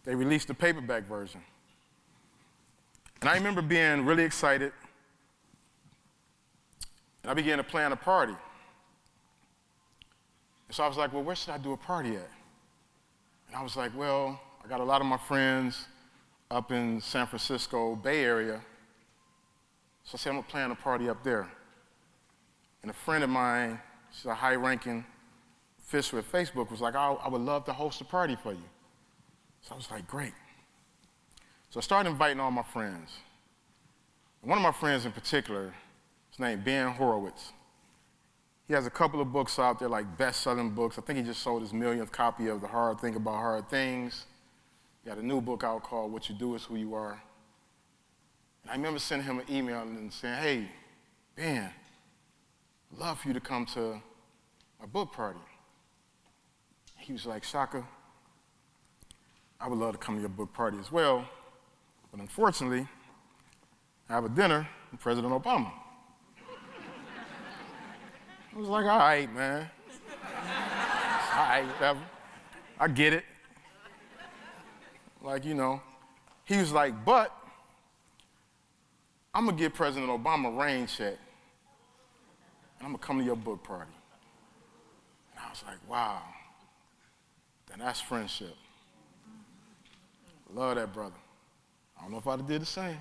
they released the paperback version. And I remember being really excited, and I began to plan a party. And so I was like, well, where should I do a party at? And I was like, well, I got a lot of my friends up in San Francisco Bay Area. So I said, I'm gonna plan a party up there. And a friend of mine, she's a high-ranking official at Facebook, was like, I would love to host a party for you. So I was like, great. So I started inviting all my friends. And one of my friends in particular, his name Ben Horowitz. He has a couple of books out there, like best-selling books. I think he just sold his millionth copy of The Hard Thing About Hard Things. He got a new book out called What You Do Is Who You Are. And I remember sending him an email and saying, hey, Ben, I'd love for you to come to my book party. He was like, Shaka, I would love to come to your book party as well, but unfortunately, I have a dinner with President Obama. I was like, all right, man. All right, whatever. I get it. Like, you know. He was like, but I'm going to give President Obama a rain check, and I'm going to come to your book party. And I was like, wow. Then that's friendship. Love that brother. I don't know if I'd have did the same.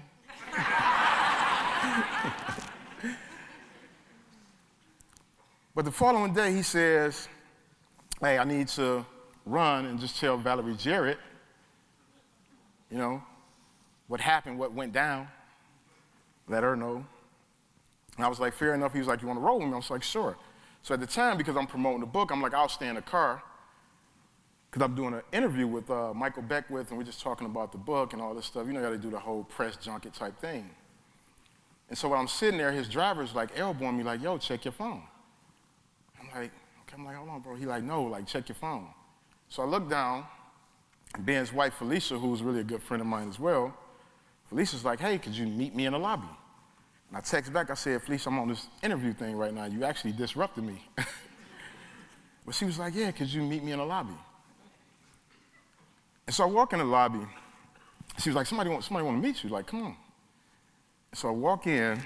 But the following day, he says, hey, I need to run and just tell Valerie Jarrett, you know, what happened, what went down. Let her know. And I was like, fair enough. He was like, you want to roll with me? I was like, sure. So at the time, because I'm promoting the book, I'm like, I'll stay in the car, because I'm doing an interview with Michael Beckwith, and we're just talking about the book and all this stuff. You know, you got to do the whole press junket type thing. And so while I'm sitting there, his driver's like elbowing me, like, yo, check your phone. I'm like, okay, I'm like, hold on, bro. He like, no, like, check your phone. So I look down, and Ben's wife, Felicia, who's really a good friend of mine as well, Felicia's like, hey, could you meet me in the lobby? And I text back, I said, Felicia, I'm on this interview thing right now. You actually disrupted me. But she was like, yeah, could you meet me in the lobby? And so I walk in the lobby. She was like, somebody want to meet you. Like, come on. So I walk in.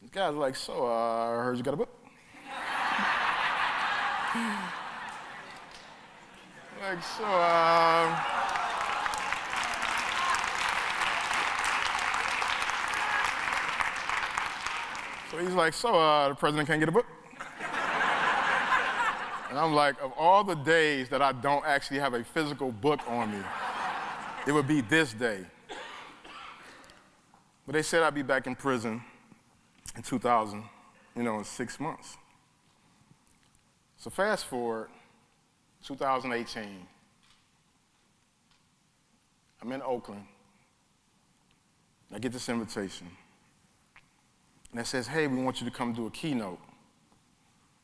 This guy's like, so I heard you got a book. Like, so he's like, so the president can't get a book? And I'm like, of all the days that I don't actually have a physical book on me, it would be this day. But they said I'd be back in prison in 2000, you know, in 6 months. So fast forward, 2018, I'm in Oakland, and I get this invitation. And it says, hey, we want you to come do a keynote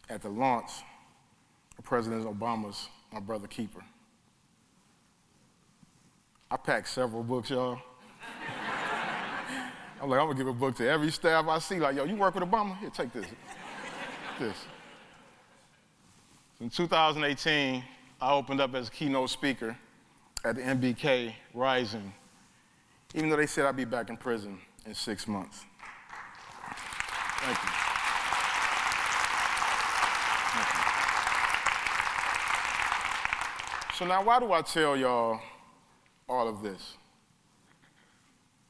at the launch of President Obama's My Brother Keeper. I packed several books, y'all. I'm like, I'm gonna give a book to every staff I see, like, yo, you work with Obama? Here, take this. This. In 2018, I opened up as a keynote speaker at the MLK Rising, even though they said I'd be back in prison in 6 months. Thank you. Thank you. So now, why do I tell y'all all of this?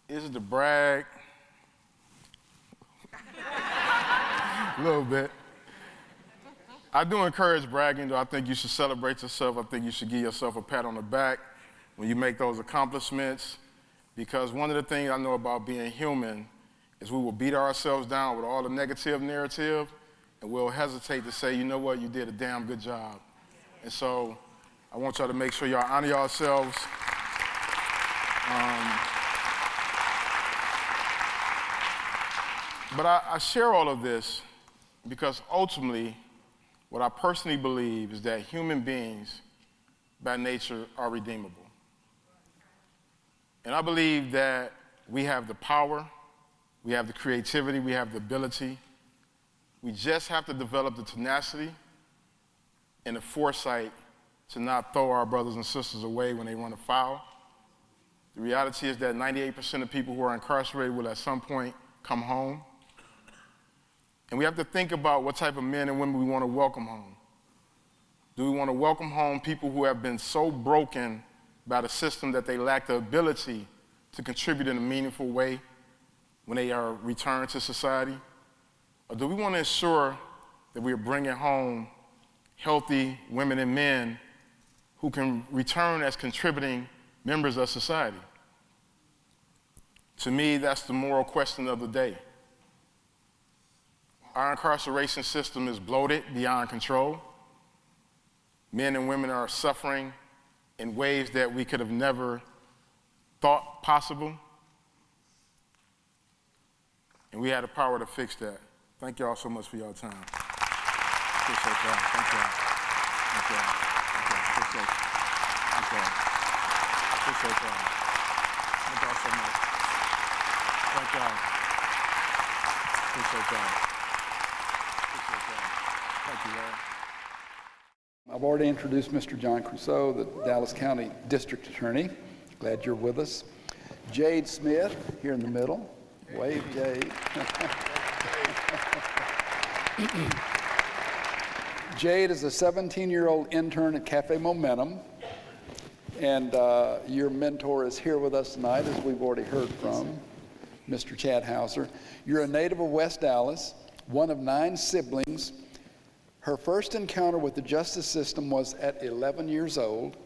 Is it to brag? A little bit. I do encourage bragging, though. I think you should celebrate yourself. I think you should give yourself a pat on the back when you make those accomplishments, because one of the things I know about being human is we will beat ourselves down with all the negative narrative, and we'll hesitate to say, you know what, you did a damn good job. And so I want y'all to make sure y'all honor yourselves. But I share all of this because ultimately, what I personally believe is that human beings, by nature, are redeemable. And I believe that we have the power, we have the creativity, we have the ability. We just have to develop the tenacity and the foresight to not throw our brothers and sisters away when they run afoul. The reality is that 98% of people who are incarcerated will at some point come home. And we have to think about what type of men and women we want to welcome home. Do we want to welcome home people who have been so broken by the system that they lack the ability to contribute in a meaningful way when they are returned to society? Or do we want to ensure that we are bringing home healthy women and men who can return as contributing members of society? To me, that's the moral question of the day. Our incarceration system is bloated beyond control. Men and women are suffering in ways that we could have never thought possible. And we had the power to fix that. Thank y'all so much for your time. Appreciate y'all. Thank y'all. Thank y'all. Appreciate you. Thank y'all. Appreciate y'all. Thank y'all so much. Thank y'all. Appreciate y'all. I've already introduced Mr. John Crusoe, the Dallas County District Attorney. Glad you're with us. Jade Smith, here in the middle. Wave, Jade. Jade is a 17-year-old intern at Cafe Momentum, and your mentor is here with us tonight, as we've already heard from Mr. Chad Hauser. You're a native of West Dallas, one of 9 siblings. Her first encounter with the justice system was at 11 years old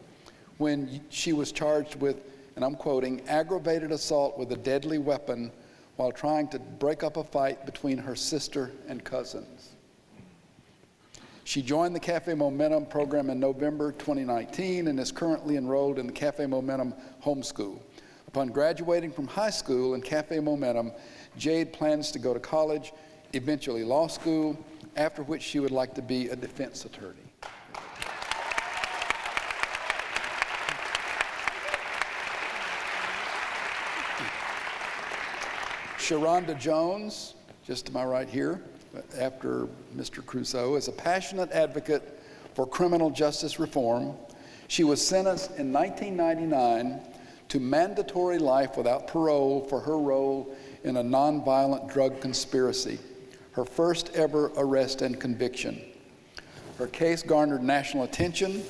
when she was charged with, and I'm quoting, aggravated assault with a deadly weapon while trying to break up a fight between her sister and cousins. She joined the Cafe Momentum program in November 2019 and is currently enrolled in the Cafe Momentum homeschool. Upon graduating from high school in Cafe Momentum, Jade plans to go to college, eventually law school, after which she would like to be a defense attorney. Sharonda Jones, just to my right here, after Mr. Crusoe, is a passionate advocate for criminal justice reform. She was sentenced in 1999 to mandatory life without parole for her role in a nonviolent drug conspiracy, her first ever arrest and conviction. Her case garnered national attention,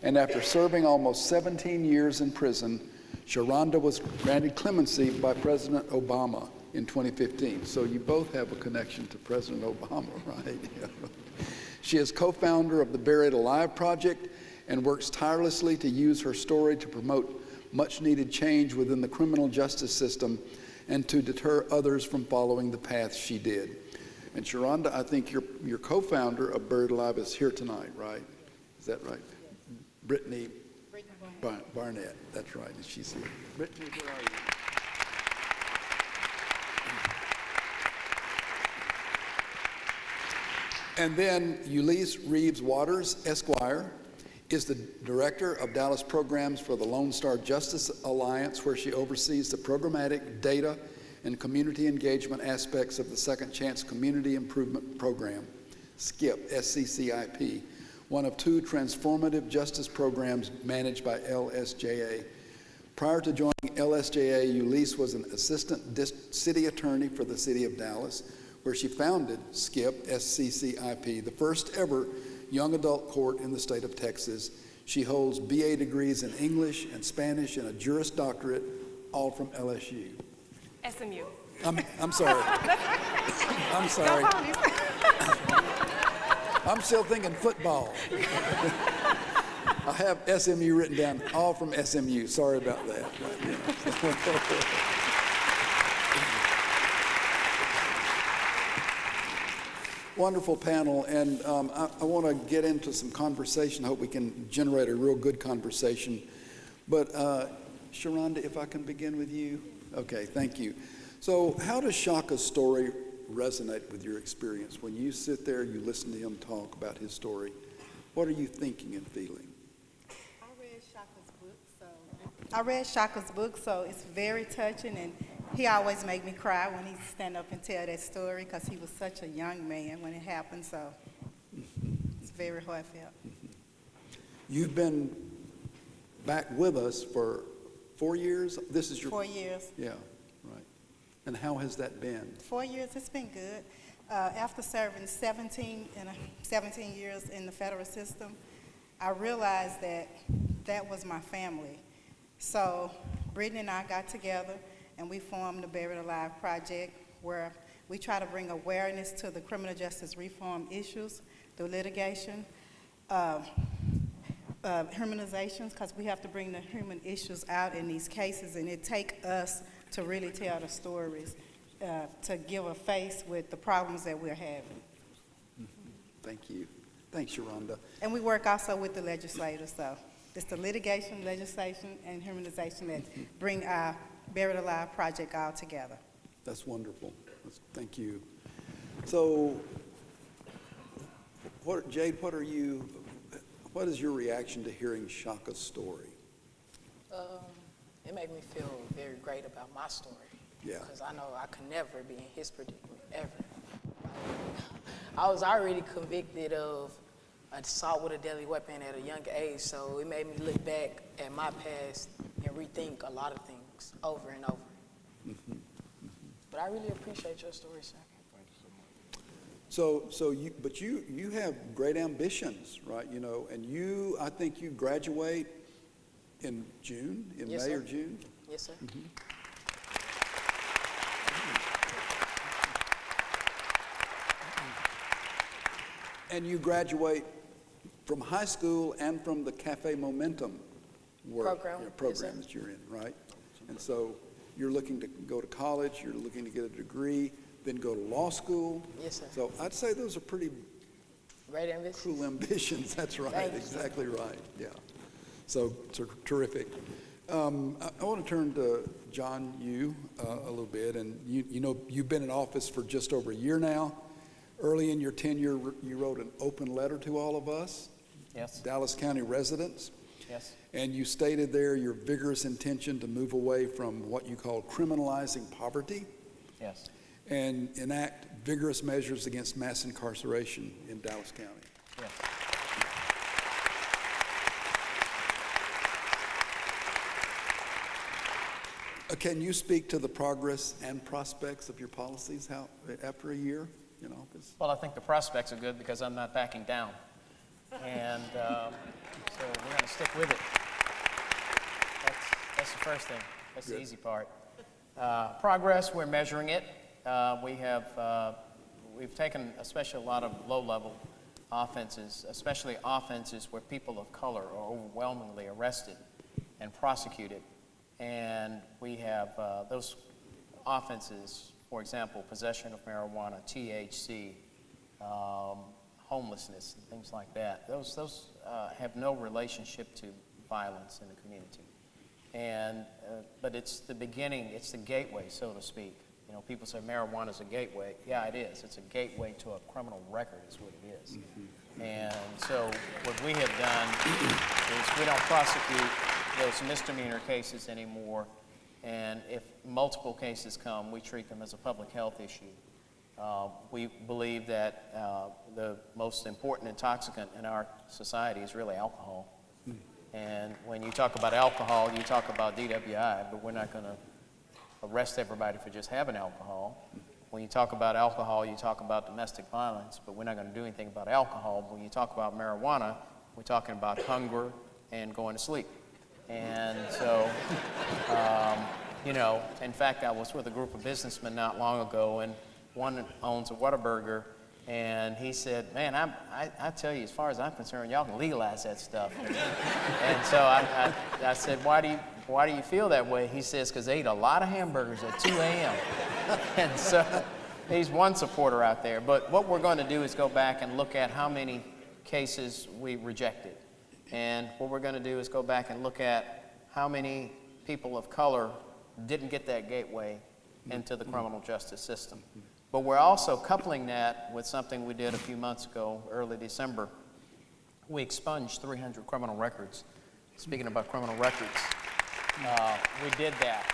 and after serving almost 17 years in prison, Sharonda was granted clemency by President Obama in 2015. So you both have a connection to President Obama, right? She is co-founder of the Buried Alive Project and works tirelessly to use her story to promote much-needed change within the criminal justice system and to deter others from following the path she did. And Sharonda, I think your co-founder of Buried Alive is here tonight, right? Is that right? Yes. Brittany Barnett, that's right, and she's here. Brittany, where are you? And then Ulysses Reeves Waters, Esquire, is the director of Dallas programs for the Lone Star Justice Alliance, where she oversees the programmatic, data, and community engagement aspects of the Second Chance Community Improvement Program, SCIP, SCCIP, one of 2 transformative justice programs managed by LSJA. Prior to joining LSJA, Ulysses was an assistant city attorney for the city of Dallas, where she founded SCIP, SCCIP, the first ever young adult court in the state of Texas. She holds BA degrees in English and Spanish and a Juris Doctorate, all from LSU. SMU. I'm sorry. I'm sorry. I'm still thinking football. I have SMU written down, all from SMU. Sorry about that. Wonderful panel, and I want to get into some conversation. I hope we can generate a real good conversation. But Sharonda, if I can begin with you. Okay, thank you. So how does Shaka's story resonate with your experience? When you sit there, you listen to him talk about his story, what are you thinking and feeling? I read Shaka's book, so it's very touching, and he always make me cry when he stand up and tell that story, because he was such a young man when it happened, so it's very heartfelt. You've been back with us for 4 years? This is your 4 years. Yeah, right. And how has that been? 4 years, it's been good. After serving 17 years in the federal system, I realized that that was my family. So Brittany and I got together and we formed the Buried Alive Project, where we try to bring awareness to the criminal justice reform issues, the litigation, humanizations, because we have to bring the human issues out in these cases, and it takes us to really tell the stories, to give a face with the problems that we're having. Thank you. Thanks, Sharonda. And we work also with the legislators, so it's the litigation, legislation, and humanization that bring our Buried Alive Project all together. That's wonderful. Thank you. So, Jade, what is your reaction to hearing Shaka's story? It made me feel very great about my story. Yeah. Because I know I could never be in his predicament, ever. I was already convicted of assault with a deadly weapon at a young age, so it made me look back at my past and rethink a lot of things over and over. But I really appreciate your story, sir. But you have great ambitions, right? You know, and I think you graduate in June, in Yes, May sir. or June? Yes, sir. And you graduate from high school and from the Cafe Momentum Program. program Yes, sir. that you're in, right? And so you're looking to go to college, you're looking to get a degree, then go to law school. Yes, sir. So I'd say those are pretty Great ambition. cool ambitions. That's right, Thank you. exactly right, yeah. So terrific. I want to turn to John Yu a little bit, and you know you've been in office for just over a year now. Early in your tenure, you wrote an open letter to all of us, Yes. Dallas County residents, Yes. and you stated there your vigorous intention to move away from what you call criminalizing poverty Yes. and enact vigorous measures against mass incarceration in Dallas County. Yes. Can you speak to the progress and prospects of your policies after a year in office? Well, I think the prospects are good because I'm not backing down. And so we're going to stick with it. That's the first thing. That's the easy part. Progress, we're measuring it. We've taken especially a lot of low-level offenses, especially offenses where people of color are overwhelmingly arrested and prosecuted. And we have those offenses, for example, possession of marijuana, THC, homelessness, and things like that. Those have no relationship to violence in the community. And but it's the beginning, it's the gateway, so to speak. You know, people say marijuana is a gateway. Yeah, it is. It's a gateway to a criminal record is what it is. And so what we have done is we don't prosecute those misdemeanor cases anymore. And if multiple cases come, we treat them as a public health issue. We believe that the most important intoxicant in our society is really alcohol. And when you talk about alcohol, you talk about DWI, but we're not going to arrest everybody for just having alcohol. When you talk about alcohol, you talk about domestic violence, but we're not going to do anything about alcohol. When you talk about marijuana, we're talking about hunger and going to sleep. And so, you know, in fact, I was with a group of businessmen not long ago, and one owns a Whataburger, and he said, man, I tell you, as far as I'm concerned, y'all can legalize that stuff. And so I said, why do you feel that way? He says, because they eat a lot of hamburgers at 2 a.m. And so he's one supporter out there. But what we're going to do is go back and look at how many cases we rejected. And what we're going to do is go back and look at how many people of color didn't get that gateway into the criminal justice system. But we're also coupling that with something we did a few months ago, early December. We expunged 300 criminal records. Speaking about criminal records, we did that.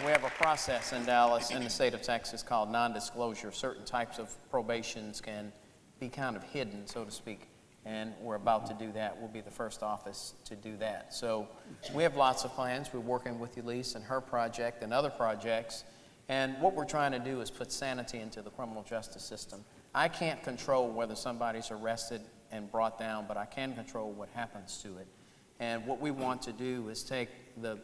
We have a process in Dallas, in the state of Texas, called non-disclosure. Certain types of probations can be kind of hidden, so to speak, and we're about to do that. We'll be the first office to do that. So we have lots of plans. We're working with Elise and her project and other projects, and what we're trying to do is put sanity into the criminal justice system. I can't control whether somebody's arrested and brought down, but I can control what happens to it. And what we want to do is take the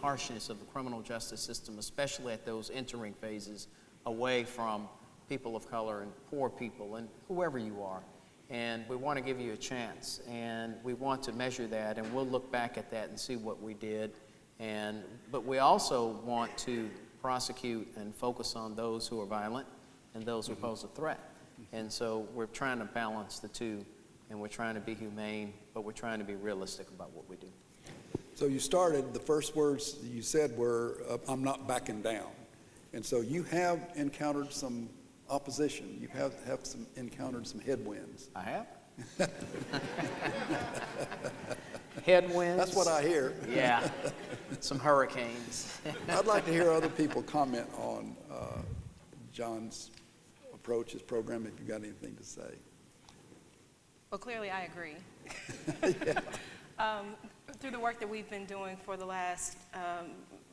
harshness of the criminal justice system, especially at those entering phases, away from people of color and poor people and whoever you are. And we want to give you a chance, and we want to measure that, and we'll look back at that and see what we did. But we also want to prosecute and focus on those who are violent and those who pose a threat. And so we're trying to balance the two, and we're trying to be humane, but we're trying to be realistic about what we do. So you started, the first words you said were, I'm not backing down. And so you have encountered some opposition. You have encountered some headwinds. I have. Headwinds. That's what I hear. Yeah, some hurricanes. I'd like to hear other people comment on John's approach, his program, if you've got anything to say. Well, clearly I agree. Through the work that we've been doing for the last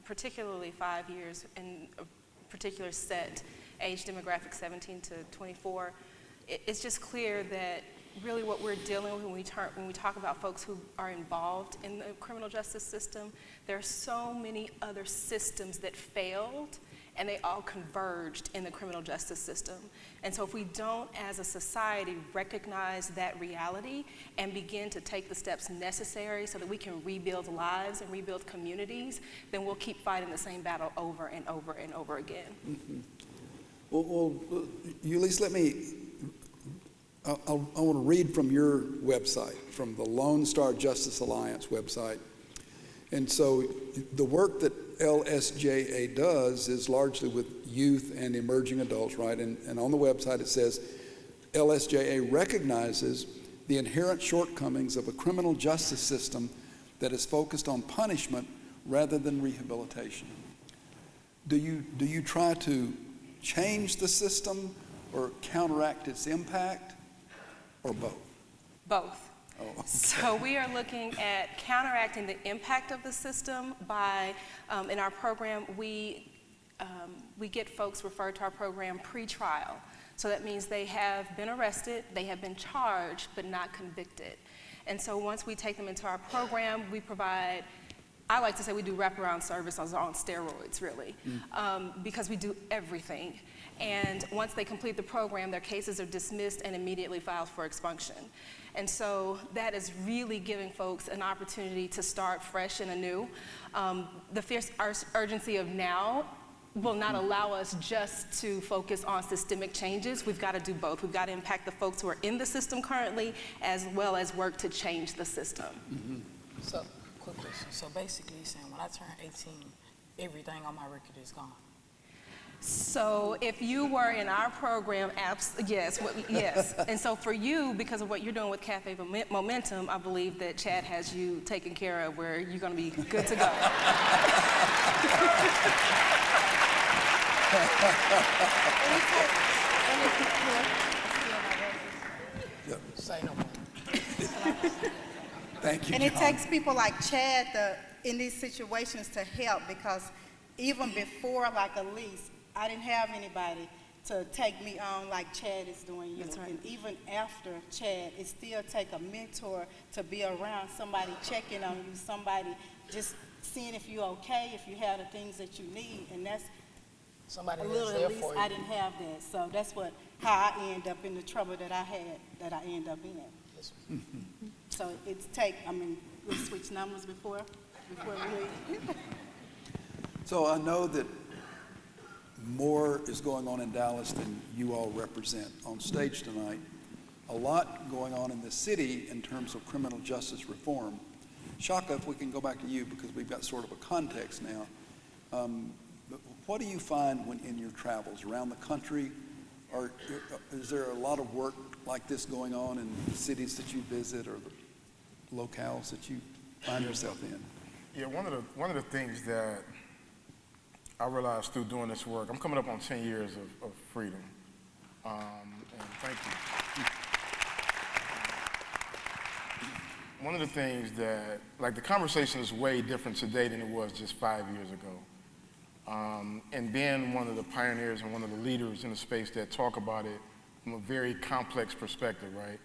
particularly 5 years in a particular set age demographic 17 to 24, it's just clear that really what we're dealing with when we talk about folks who are involved in the criminal justice system, there are so many other systems that failed and they all converged in the criminal justice system. And so if we don't, as a society, recognize that reality and begin to take the steps necessary so that we can rebuild lives and rebuild communities, then we'll keep fighting the same battle over and over and over again. Mm-hmm. Well, Ulysses, let me, I want to read from your website, from the Lone Star Justice Alliance website. And so the work that LSJA does is largely with youth and emerging adults, right? And on the website it says, LSJA recognizes the inherent shortcomings of a criminal justice system that is focused on punishment rather than rehabilitation. Do you try to change the system or counteract its impact, or both? Both. Oh, okay. So we are looking at counteracting the impact of the system by, in our program, we get folks referred to our program pre-trial. So that means they have been arrested, they have been charged, but not convicted. And so once we take them into our program, we provide, I like to say we do wraparound services on steroids, really, because we do everything. And once they complete the program, their cases are dismissed and immediately filed for expunction. And so that is really giving folks an opportunity to start fresh and anew. The fierce urgency of now will not allow us just to focus on systemic changes. We've got to do both. We've got to impact the folks who are in the system currently, as well as work to change the system. Mm-hmm. So, quick question. So basically you're saying when I turn 18, everything on my record is gone? So if you were in our program, yes, yes. And so for you, because of what you're doing with Cafe Momentum, I believe that Chad has you taken care of where you're going to be good to go. Say no more. Thank you, And it John. takes people like Chad in these situations to help, because even before like Elise, I didn't have anybody to take me on like Chad is doing. That's right. And even after Chad, it still take a mentor to be around, somebody checking on you, somebody just seeing if you're okay, if you have the things that you need. And that's Somebody a that's little, there at least for you. I didn't have that. So that's how I end up in the trouble that I had, that I end up in. So we switched numbers before we leave. So I know that more is going on in Dallas than you all represent on stage tonight. A lot going on in the city in terms of criminal justice reform. Shaka, if we can go back to you, because we've got sort of a context now. What do you find when in your travels around the country? Or is there a lot of work like this going on in the cities that you visit or the locales that you find yourself in? Yeah, one of the things that I realized through doing this work, I'm coming up on 10 years of freedom, and thank you. One of the things that, like, the conversation is way different today than it was just 5 years ago. And being one of the pioneers and one of the leaders in the space that talk about it from a very complex perspective, right?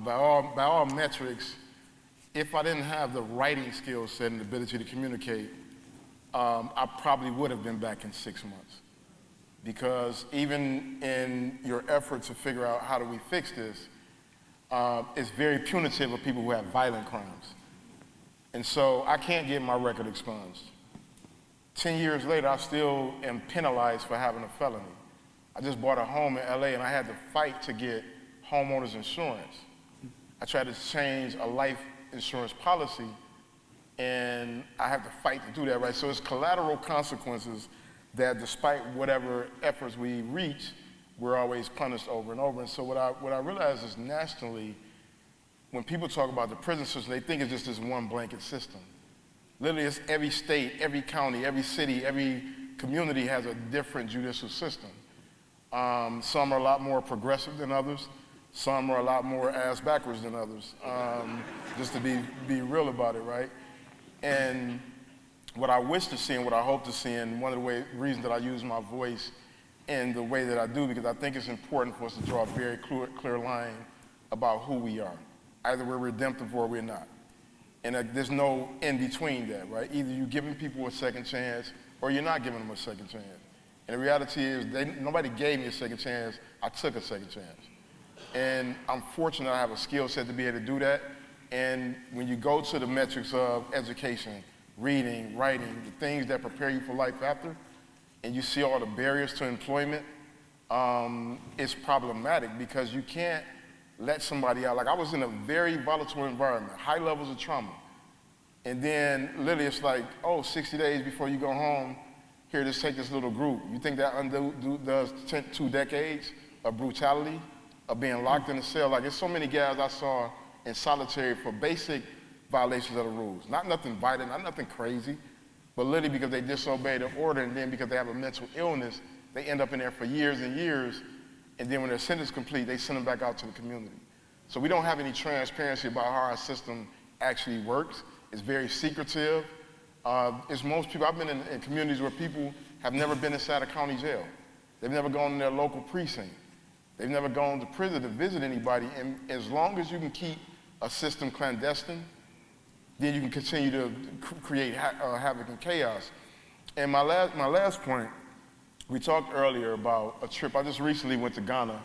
By all metrics, if I didn't have the writing skill set and the ability to communicate, I probably would have been back in 6 months. Because even in your effort to figure out how do we fix this, it's very punitive of people who have violent crimes. And so I can't get my record expunged. 10 years later, I still am penalized for having a felony. I just bought a home in LA and I had to fight to get homeowners insurance. I tried to change a life insurance policy and I have to fight to do that, right? So it's collateral consequences that despite whatever efforts we reach, we're always punished over and over. And so what I realize is nationally, when people talk about the prison system, they think it's just this one blanket system. Literally, it's every state, every county, every city, every community has a different judicial system. Some are a lot more progressive than others. Some are a lot more ass backwards than others, just to be real about it, right? And what I wish to see and what I hope to see, and one of the reasons that I use my voice in the way that I do, because I think it's important for us to draw a very clear line about who we are. Either we're redemptive or we're not. And there's no in between that, right? Either you're giving people a second chance or you're not giving them a second chance. And the reality is nobody gave me a second chance, I took a second chance. And I'm fortunate I have a skill set to be able to do that. And when you go to the metrics of education, reading, writing, the things that prepare you for life after, and you see all the barriers to employment, it's problematic because you can't let somebody out. Like I was in a very volatile environment, high levels of trauma. And then literally it's like, 60 days before you go home, here, just take this little group. You think that does 2 decades of brutality, of being locked in a cell? Like there's so many guys I saw in solitary for basic violations of the rules. Not nothing violent, not nothing crazy, but literally because they disobeyed an order, and then because they have a mental illness, they end up in there for years and years, and then when their sentence is complete, they send them back out to the community. So we don't have any transparency about how our system actually works. It's very secretive. It's most people, I've been in communities where people have never been inside a county jail. They've never gone to their local precinct. They've never gone to prison to visit anybody, and as long as you can keep a system clandestine, then you can continue to create havoc and chaos. And my last point, we talked earlier about a trip. I just recently went to Ghana,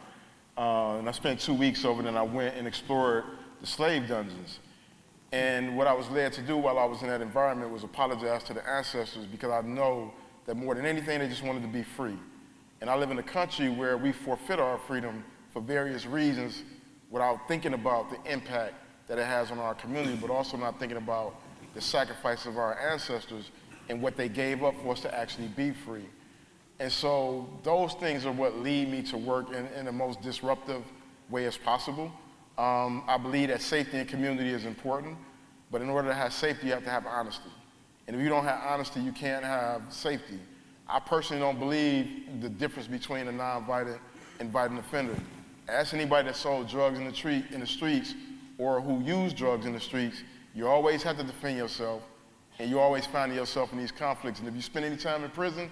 and I spent 2 weeks over there, and I went and explored the slave dungeons. And what I was led to do while I was in that environment was apologize to the ancestors, because I know that more than anything, they just wanted to be free. And I live in a country where we forfeit our freedom for various reasons without thinking about the impact that it has on our community, but also not thinking about the sacrifice of our ancestors and what they gave up for us to actually be free. And so those things are what lead me to work in the most disruptive way as possible. I believe that safety and community is important, but in order to have safety, you have to have honesty. And if you don't have honesty, you can't have safety. I personally don't believe the difference between a non-violent and violent offender. Ask anybody that sold drugs in the streets or who used drugs in the streets, you always have to defend yourself, and you always find yourself in these conflicts. And if you spend any time in prison,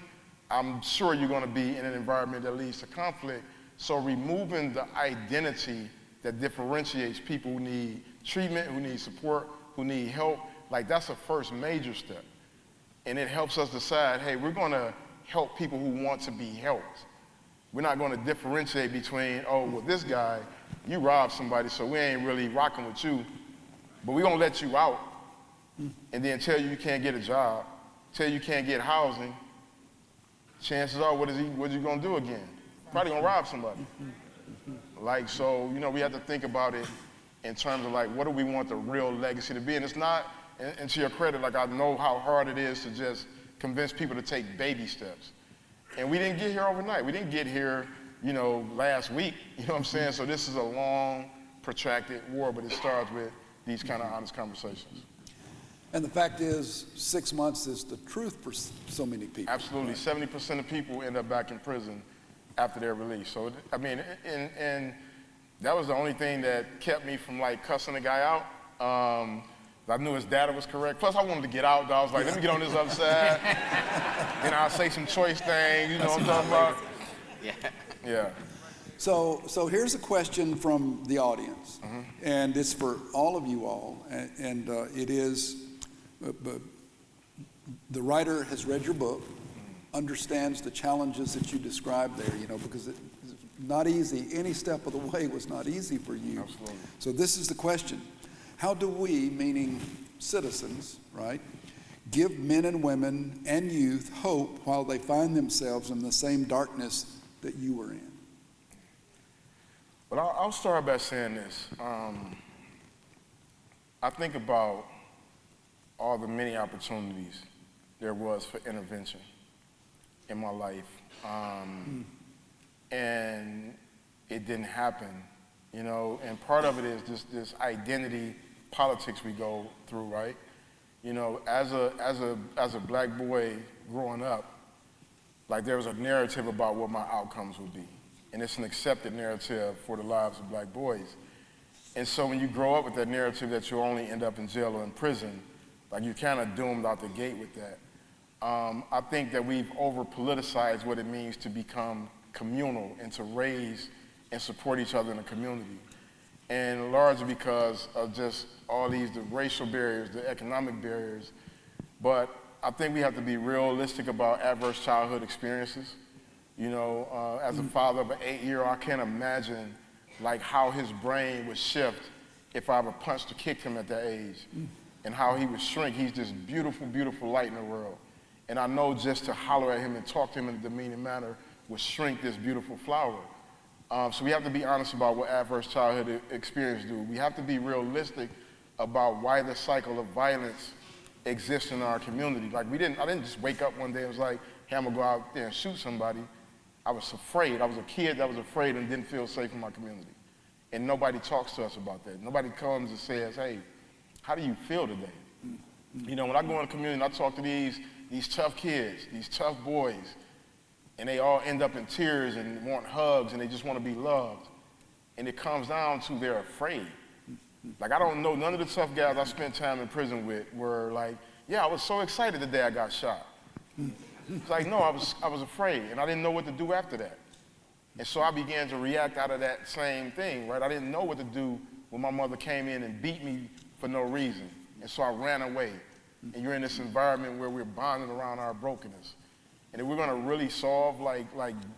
I'm sure you're going to be in an environment that leads to conflict. So removing the identity that differentiates people who need treatment, who need support, who need help, like that's a first major step. And it helps us decide, hey, we're going to help people who want to be helped. We're not going to differentiate between, this guy, you robbed somebody, so we ain't really rocking with you, but we're going to let you out and then tell you can't get a job, tell you can't get housing. Chances are, what is he going to do again? Probably going to rob somebody. Like, so, we have to think about it in terms of, like, what do we want the real legacy to be? And it's not, and to your credit, like, I know how hard it is to just convince people to take baby steps. And we didn't get here overnight. We didn't get here, last week. You know what I'm saying? So this is a long, protracted war, but it starts with these kind of honest conversations. And the fact is, 6 months is the truth for so many people. Absolutely. Right? 70% of people end up back in prison after their release. So, I mean, and that was the only thing that kept me from, like, cussing the guy out. I knew his data was correct. Plus, I wanted to get out. I was like, let me get on this other side. Then I'll say some choice things, you know what I'm talking about? Yeah. So here's a question from the audience, and it's for all of you all, and it is, the writer has read your book, understands the challenges that you described there, because it's not easy. Any step of the way was not easy for you. Absolutely. So this is the question. How do we, meaning citizens, right, give men and women and youth hope while they find themselves in the same darkness that you were in? Well, I'll start by saying this. I think about all the many opportunities there was for intervention in my life, and it didn't happen, and part of it is this identity politics we go through, right? As a black boy growing up, like there was a narrative about what my outcomes would be. and it's an accepted narrative for the lives of black boys. And so when you grow up with that narrative that you'll only end up in jail or in prison, like you're kind of doomed out the gate with that. I think that we've over-politicized what it means to become communal and to raise and support each other in a community. And largely because of just all the racial barriers, the economic barriers. But I think we have to be realistic about adverse childhood experiences. You know, as a father of an 8-year-old, I can't imagine like how his brain would shift if I ever punched or kicked him at that age, and how he would shrink. He's this beautiful, beautiful light in the world. And I know just to holler at him and talk to him in a demeaning manner would shrink this beautiful flower. So we have to be honest about what adverse childhood experience do. We have to be realistic about why the cycle of violence exists in our community. Like I didn't just wake up one day and was like, hey, I'm gonna go out there and shoot somebody. I was afraid. I was a kid that was afraid and didn't feel safe in my community. And nobody talks to us about that. Nobody comes and says, hey, how do you feel today? You know, when I go in the community and I talk to these tough kids, these tough boys, and they all end up in tears and want hugs and they just want to be loved. And it comes down to they're afraid. Like, I don't know, none of the tough guys I spent time in prison with were like, yeah, I was so excited the day I got shot. It's like, no, I was afraid, and I didn't know what to do after that. And so I began to react out of that same thing, right? I didn't know what to do when my mother came in and beat me for no reason. And so I ran away. And you're in this environment where we're bonding around our brokenness. And if we're gonna really solve like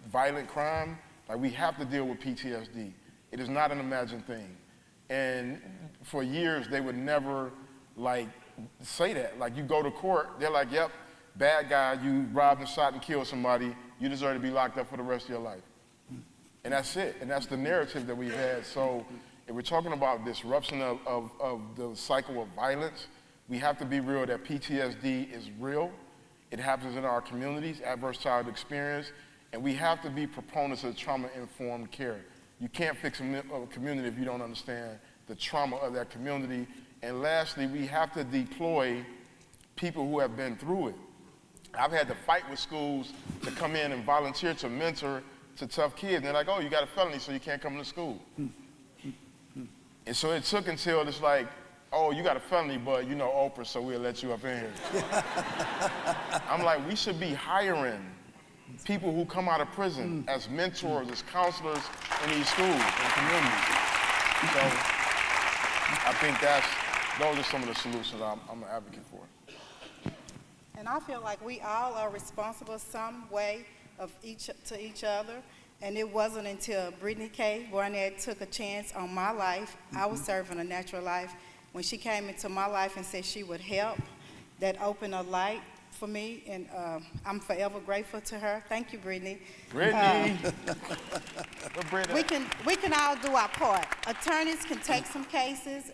violent crime, like we have to deal with PTSD. It is not an imagined thing. And for years, they would never like say that. Like you go to court, they're like, yep, bad guy, you robbed and shot and killed somebody, you deserve to be locked up for the rest of your life. And that's it, and that's the narrative that we've had. So if we're talking about disruption of the cycle of violence, we have to be real that PTSD is real. It happens in our communities, adverse childhood experience, and we have to be proponents of trauma-informed care. You can't fix a community if you don't understand the trauma of that community. And lastly, we have to deploy people who have been through it. I've had to fight with schools to come in and volunteer to mentor to tough kids. And they're like, oh, you got a felony, so you can't come to school. And so it took until it's like, oh, you got a felony, but you know Oprah, so we'll let you up in here. I'm like, we should be hiring people who come out of prison as mentors, as counselors in these schools and communities. So I think those are some of the solutions I'm an advocate for. And I feel like we all are responsible some way to each other. And it wasn't until Brittany K. Barnett took a chance on my life. I was serving a natural life. When she came into my life and said she would help, that opened a light for me, and I'm forever grateful to her. Thank you, Brittany. Brittany. We can all do our part. Attorneys can take some cases,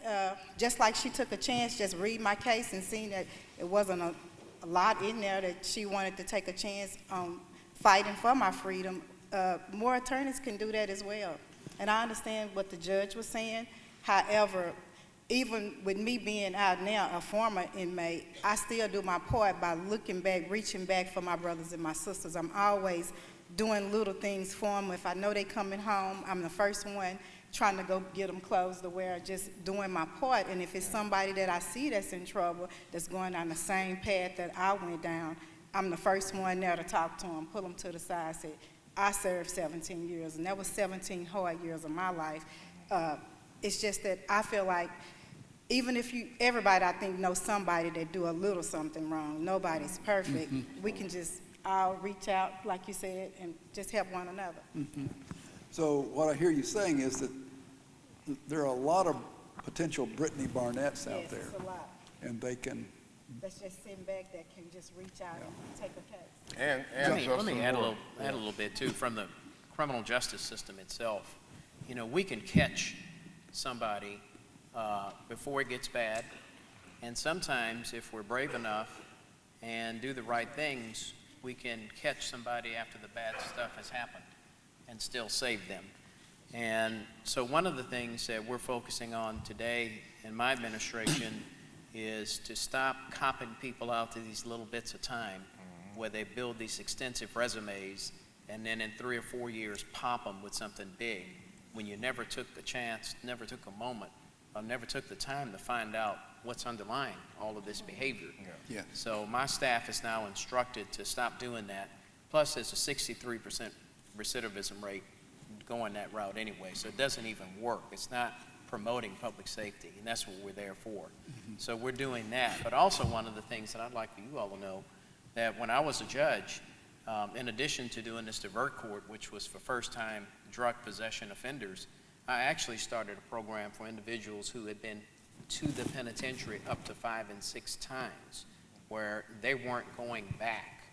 just like she took a chance, just read my case and seeing that it wasn't a lot in there that she wanted to take a chance on fighting for my freedom. More attorneys can do that as well. And I understand what the judge was saying. However, even with me being out now, a former inmate, I still do my part by looking back, reaching back for my brothers and my sisters. I'm always doing little things for them. If I know they coming home, I'm the first one trying to go get them clothes to wear, just doing my part. And if it's somebody that I see that's in trouble, that's going down the same path that I went down, I'm the first one there to talk to them, pull them to the side, say, I served 17 years, and that was 17 hard years of my life. It's just that I feel like even if everybody I think knows somebody that do a little something wrong, nobody's perfect. We can just all reach out, like you said, and just help one another. So what I hear you saying is that there are a lot of potential Brittany Barnetts out there. Yes, a lot. And they can. That's just sitting back that can just reach out and take a case. And let me add a little bit too from the criminal justice system itself. You know, we can catch somebody before it gets bad, and sometimes if we're brave enough and do the right things, we can catch somebody after the bad stuff has happened and still save them. And so one of the things that we're focusing on today in my administration is to stop copping people out to these little bits of time where they build these extensive resumes and then in 3 or 4 years pop them with something big, when you never took the chance, never took a moment, or never took the time to find out what's underlying all of this behavior. Yeah. So my staff is now instructed to stop doing that. Plus, there's a 63% recidivism rate going that route anyway, so it doesn't even work. It's not promoting public safety, and that's what we're there for. So we're doing that. But also one of the things that I'd like for you all to know, that when I was a judge, in addition to doing this divert court, which was for first-time drug possession offenders, I actually started a program for individuals who had been to the penitentiary up to 5 and 6 times, where they weren't going back.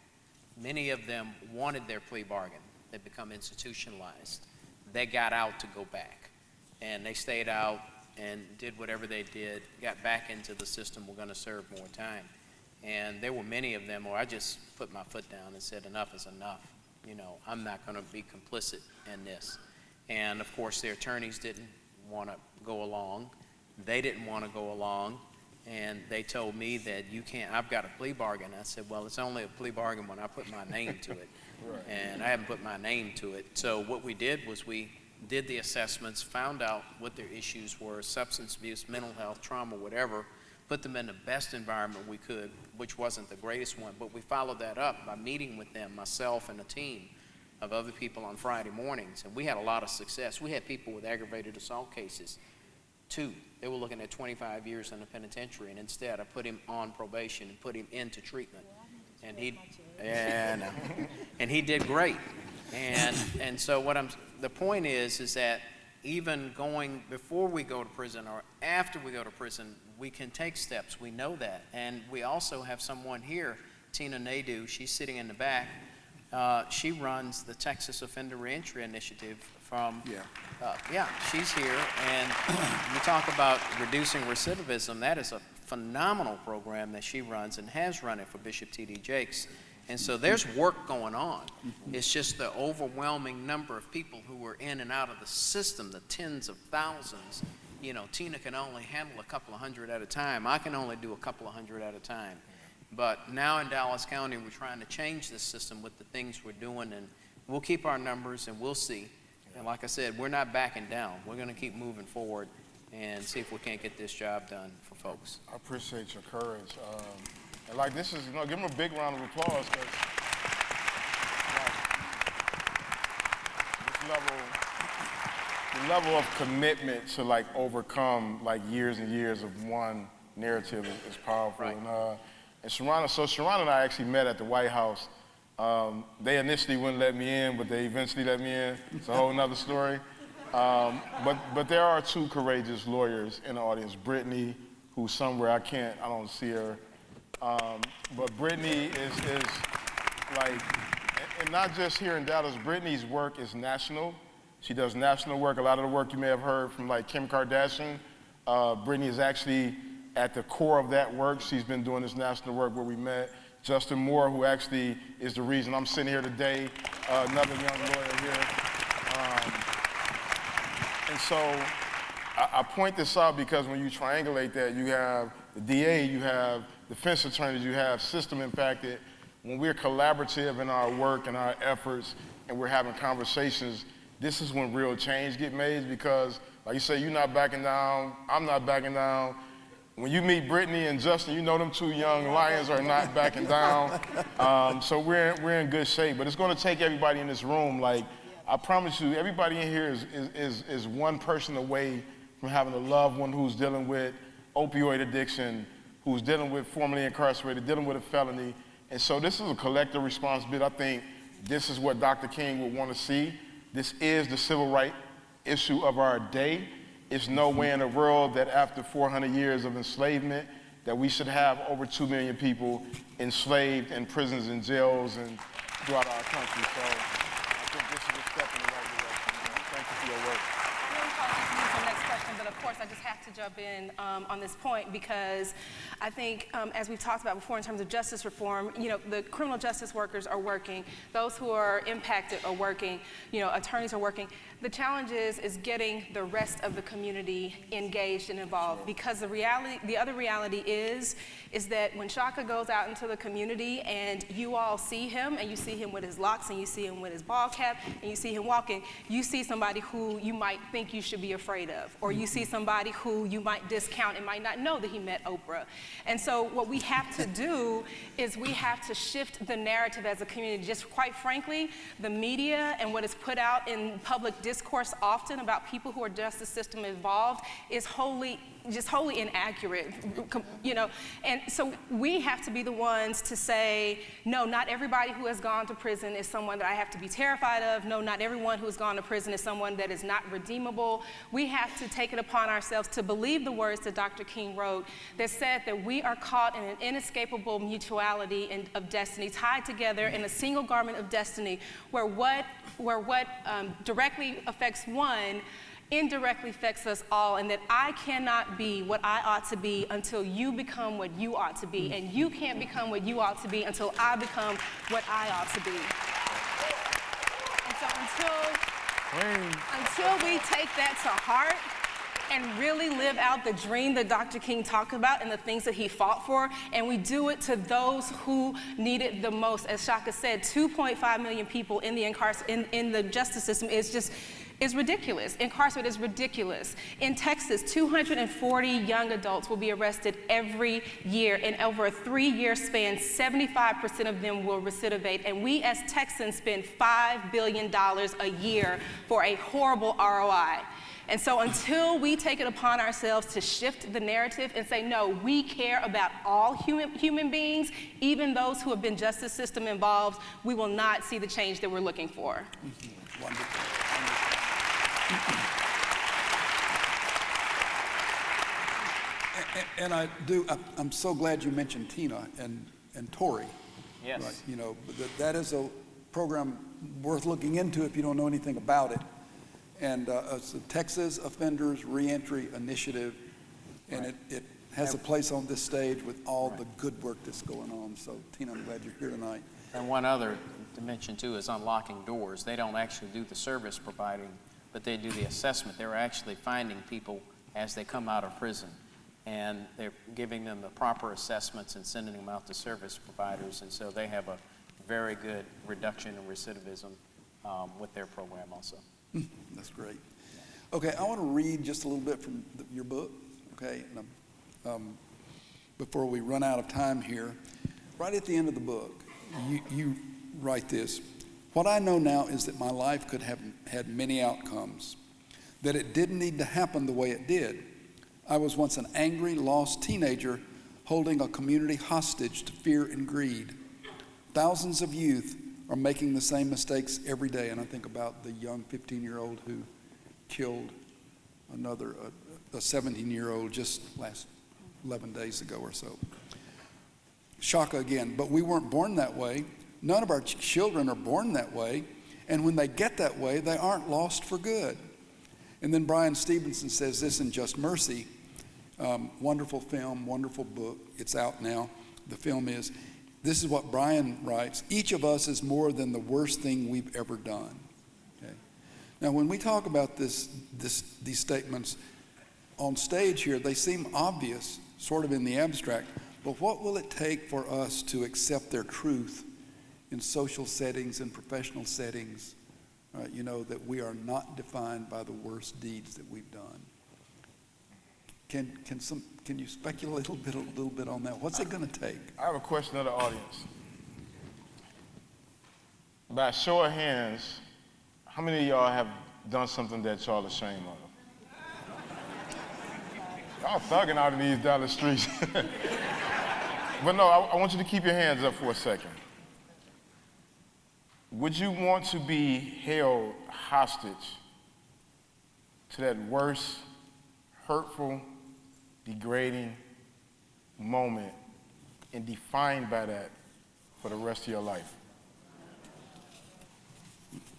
Many of them wanted their plea bargain. They become institutionalized. They got out to go back, and they stayed out and did whatever they did, got back into the system, we're going to serve more time. And there were many of them where I just put my foot down and said, enough is enough. You know, I'm not going to be complicit in this. And of course, their attorneys didn't want to go along. They didn't want to go along. And they told me that you can't, I've got a plea bargain. I said, well, it's only a plea bargain when I put my name to it. Right. And I haven't put my name to it. So what we did was we did the assessments, found out what their issues were, substance abuse, mental health, trauma, whatever, put them in the best environment we could, which wasn't the greatest one, but we followed that up by meeting with them, myself and a team of other people on Friday mornings, and we had a lot of success. We had people with aggravated assault cases, 2. They were looking at 25 years in the penitentiary, and instead I put him on probation and put him into treatment. And and he did great. And so the point is that even going before we go to prison or after we go to prison, we can take steps. We know that. And we also have someone here, Tina Naidoo, she's sitting in the back. She runs the Texas Offender Reentry Initiative from, she's here. And you talk about reducing recidivism, that is a phenomenal program that she runs and has run it for Bishop T.D. Jakes. And so there's work going on. It's just the overwhelming number of people who are in and out of the system, the tens of thousands. You know, Tina can only handle a couple of hundred at a time. I can only do a couple of hundred at a time. But now in Dallas County, we're trying to change this system with the things we're doing, and we'll keep our numbers and we'll see. And like I said, we're not backing down. We're going to keep moving forward and see if we can't get this job done for folks. I appreciate your courage. And like this is, you know, give them a big round of applause, because the level of commitment to like overcome like years and years of one narrative is powerful. Right. And Sharon and I actually met at the White House. They initially wouldn't let me in, but they eventually let me in. It's a whole nother story. But there are 2 courageous lawyers in the audience. Brittany, who's somewhere, I don't see her. But Brittany is like, and not just here in Dallas, Brittany's work is national. She does national work. A lot of the work you may have heard from like Kim Kardashian, Brittany is actually at the core of that work. She's been doing this national work where we met. Justin Moore, who actually is the reason I'm sitting here today, another young lawyer here. And so I point this out because when you triangulate that, you have the DA, you have defense attorneys, you have system impacted. When we're collaborative in our work and our efforts and we're having conversations, this is when real change get made, because like you say, you're not backing down, I'm not backing down. When you meet Brittany and Justin, you know them 2 young lions are not backing down. So we're in good shape, but it's going to take everybody in this room. Like, I promise you, everybody in here is one person away from having a loved one who's dealing with opioid addiction, who's dealing with formerly incarcerated, dealing with a felony. And so this is a collective responsibility. I think this is what Dr. King would want to see. This is the civil rights issue of our day. It's no way in the world that after 400 years of enslavement that we should have over 2 million people enslaved in prisons and jails and throughout our country. So I think this is a step in the right direction. Thank you for your work. really probably just move to the next question, but of course I just have to jump in on this point because I think, as we've talked about before in terms of justice reform, the criminal justice workers are working, those who are impacted are working, attorneys are working. The challenge is getting the rest of the community engaged and involved, because the other reality is that when Shaka goes out into the community and you all see him, and you see him with his locks, and you see him with his ball cap, and you see him walking, you see somebody who you might think you should be afraid of, or you see somebody who you might discount and might not know that he met Oprah. And so what we have to do is we have to shift the narrative as a community. Just quite frankly, the media and what is put out in public discourse often about people who are justice system involved is wholly inaccurate, and so we have to be the ones to say, no, not everybody who has gone to prison is someone that I have to be terrified of. No, not everyone who has gone to prison is someone that is not redeemable. We have to take it upon ourselves to believe the words that Dr. King wrote that said that we are caught in an inescapable mutuality of destiny, tied together in a single garment of destiny, where what directly affects one indirectly affects us all, and that I cannot be what I ought to be until you become what you ought to be, and you can't become what you ought to be until I become what I ought to be. And so until we take that to heart and really live out the dream that Dr. King talked about and the things that he fought for, and we do it to those who need it the most. As Shaka said, 2.5 million people in the justice system is ridiculous. Incarcerated is ridiculous. In Texas, 240 young adults will be arrested every year. In over a 3-year span, 75% of them will recidivate. And we as Texans spend $5 billion a year for a horrible ROI. And so until we take it upon ourselves to shift the narrative and say, no, we care about all human beings, even those who have been justice system involved, we will not see the change that we're looking for. Wonderful. And I'm so glad you mentioned Tina and Tori. Yes. Right, that is a program worth looking into if you don't know anything about it. And it's the Texas Offenders Reentry Initiative, and right. it has a place on this stage with all the good work that's going on. So, Tina, I'm glad you're here tonight. And one other dimension, too, is unlocking doors. They don't actually do the service providing, but they do the assessment. They're actually finding people as they come out of prison, and they're giving them the proper assessments and sending them out to service providers, and so they have a very good reduction in recidivism with their program also. That's great. Okay, I want to read just a little bit from your book, okay, and, before we run out of time here. Right at the end of the book, you write this: what I know now is that my life could have had many outcomes, that it didn't need to happen the way it did. I was once an angry, lost teenager holding a community hostage to fear and greed. Thousands of youth are making the same mistakes every day, and I think about the young 15-year-old who killed another, a 17-year-old just last 11 days ago or so. Shaka again, but we weren't born that way. None of our children are born that way, and when they get that way, they aren't lost for good. And then Brian Stevenson says this in Just Mercy, wonderful film, wonderful book. It's out now. The film is, this is what Brian writes: each of us is more than the worst thing we've ever done. Okay? Now, when we talk about these statements on stage here, they seem obvious, sort of in the abstract, but what will it take for us to accept their truth in social settings and professional settings, that we are not defined by the worst deeds that we've done? Can you speculate a little bit on that? What's it going to take? I have a question of the audience. By show of hands, how many of y'all have done something that y'all ashamed of? Y'all thugging out in these Dallas streets. But no, I want you to keep your hands up for a second. Would you want to be held hostage to that worst, hurtful, degrading moment and defined by that for the rest of your life?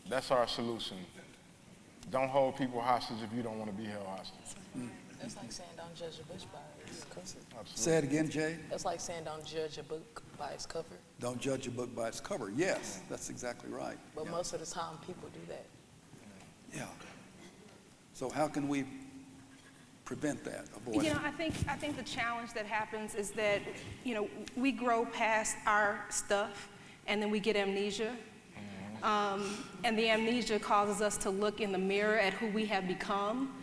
That's our solution. don't hold people hostage if you don't want to be held hostage. That's like saying don't judge a book by its cover. Say it again, Jay. That's like saying don't judge a book by its cover. Don't judge a book by its cover. Yes, that's exactly right. But most of the time, people do that. Yeah. So how can we prevent that, avoid it? I think the challenge that happens is that, we grow past our stuff and then we get amnesia. And the amnesia causes us to look in the mirror at who we have become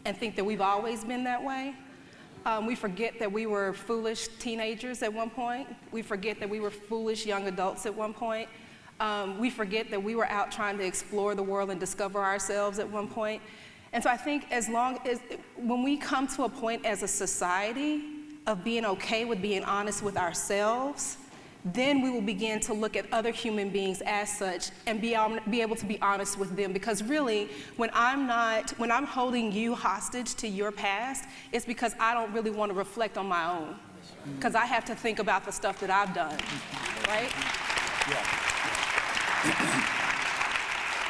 and think that we've always been that way. We forget that we were foolish teenagers at one point. We forget that we were foolish young adults at one point. We forget that we were out trying to explore the world and discover ourselves at one point. And so I think when we come to a point as a society of being okay with being honest with ourselves, then we will begin to look at other human beings as such and be able to be honest with them. Because really, when I'm holding you hostage to your past, it's because I don't really want to reflect on my own. Because I have to think about the stuff that I've done, right?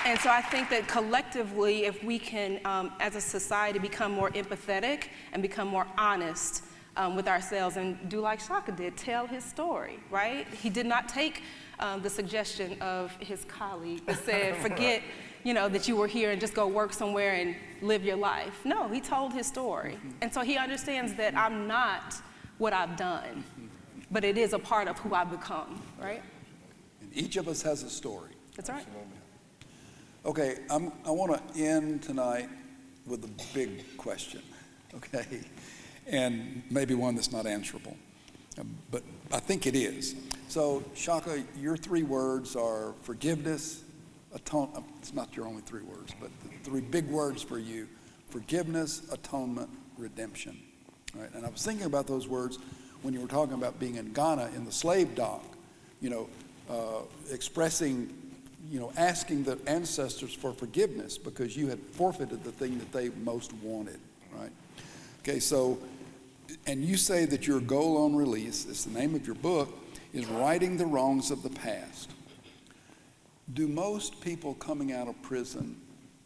And so I think that collectively, if we can, as a society, become more empathetic and become more honest with ourselves and do like Shaka did, tell his story, right? He did not take the suggestion of his colleague that said, forget, that you were here and just go work somewhere and live your life. No, he told his story. And so he understands that I'm not what I've done, but it is a part of who I've become, right? And each of us has a story. That's right. Okay, I want to end tonight with a big question, okay? And maybe one that's not answerable, but I think it is. So, Shaka, your 3 words are forgiveness, atonement. It's not your only 3 words, but the 3 big words for you: forgiveness, atonement, redemption. Right? And I was thinking about those words when you were talking about being in Ghana in the slave dock, expressing, asking the ancestors for forgiveness because you had forfeited the thing that they most wanted, right? Okay, so, and you say that your goal on release, it's the name of your book, is righting the wrongs of the past. Do most people coming out of prison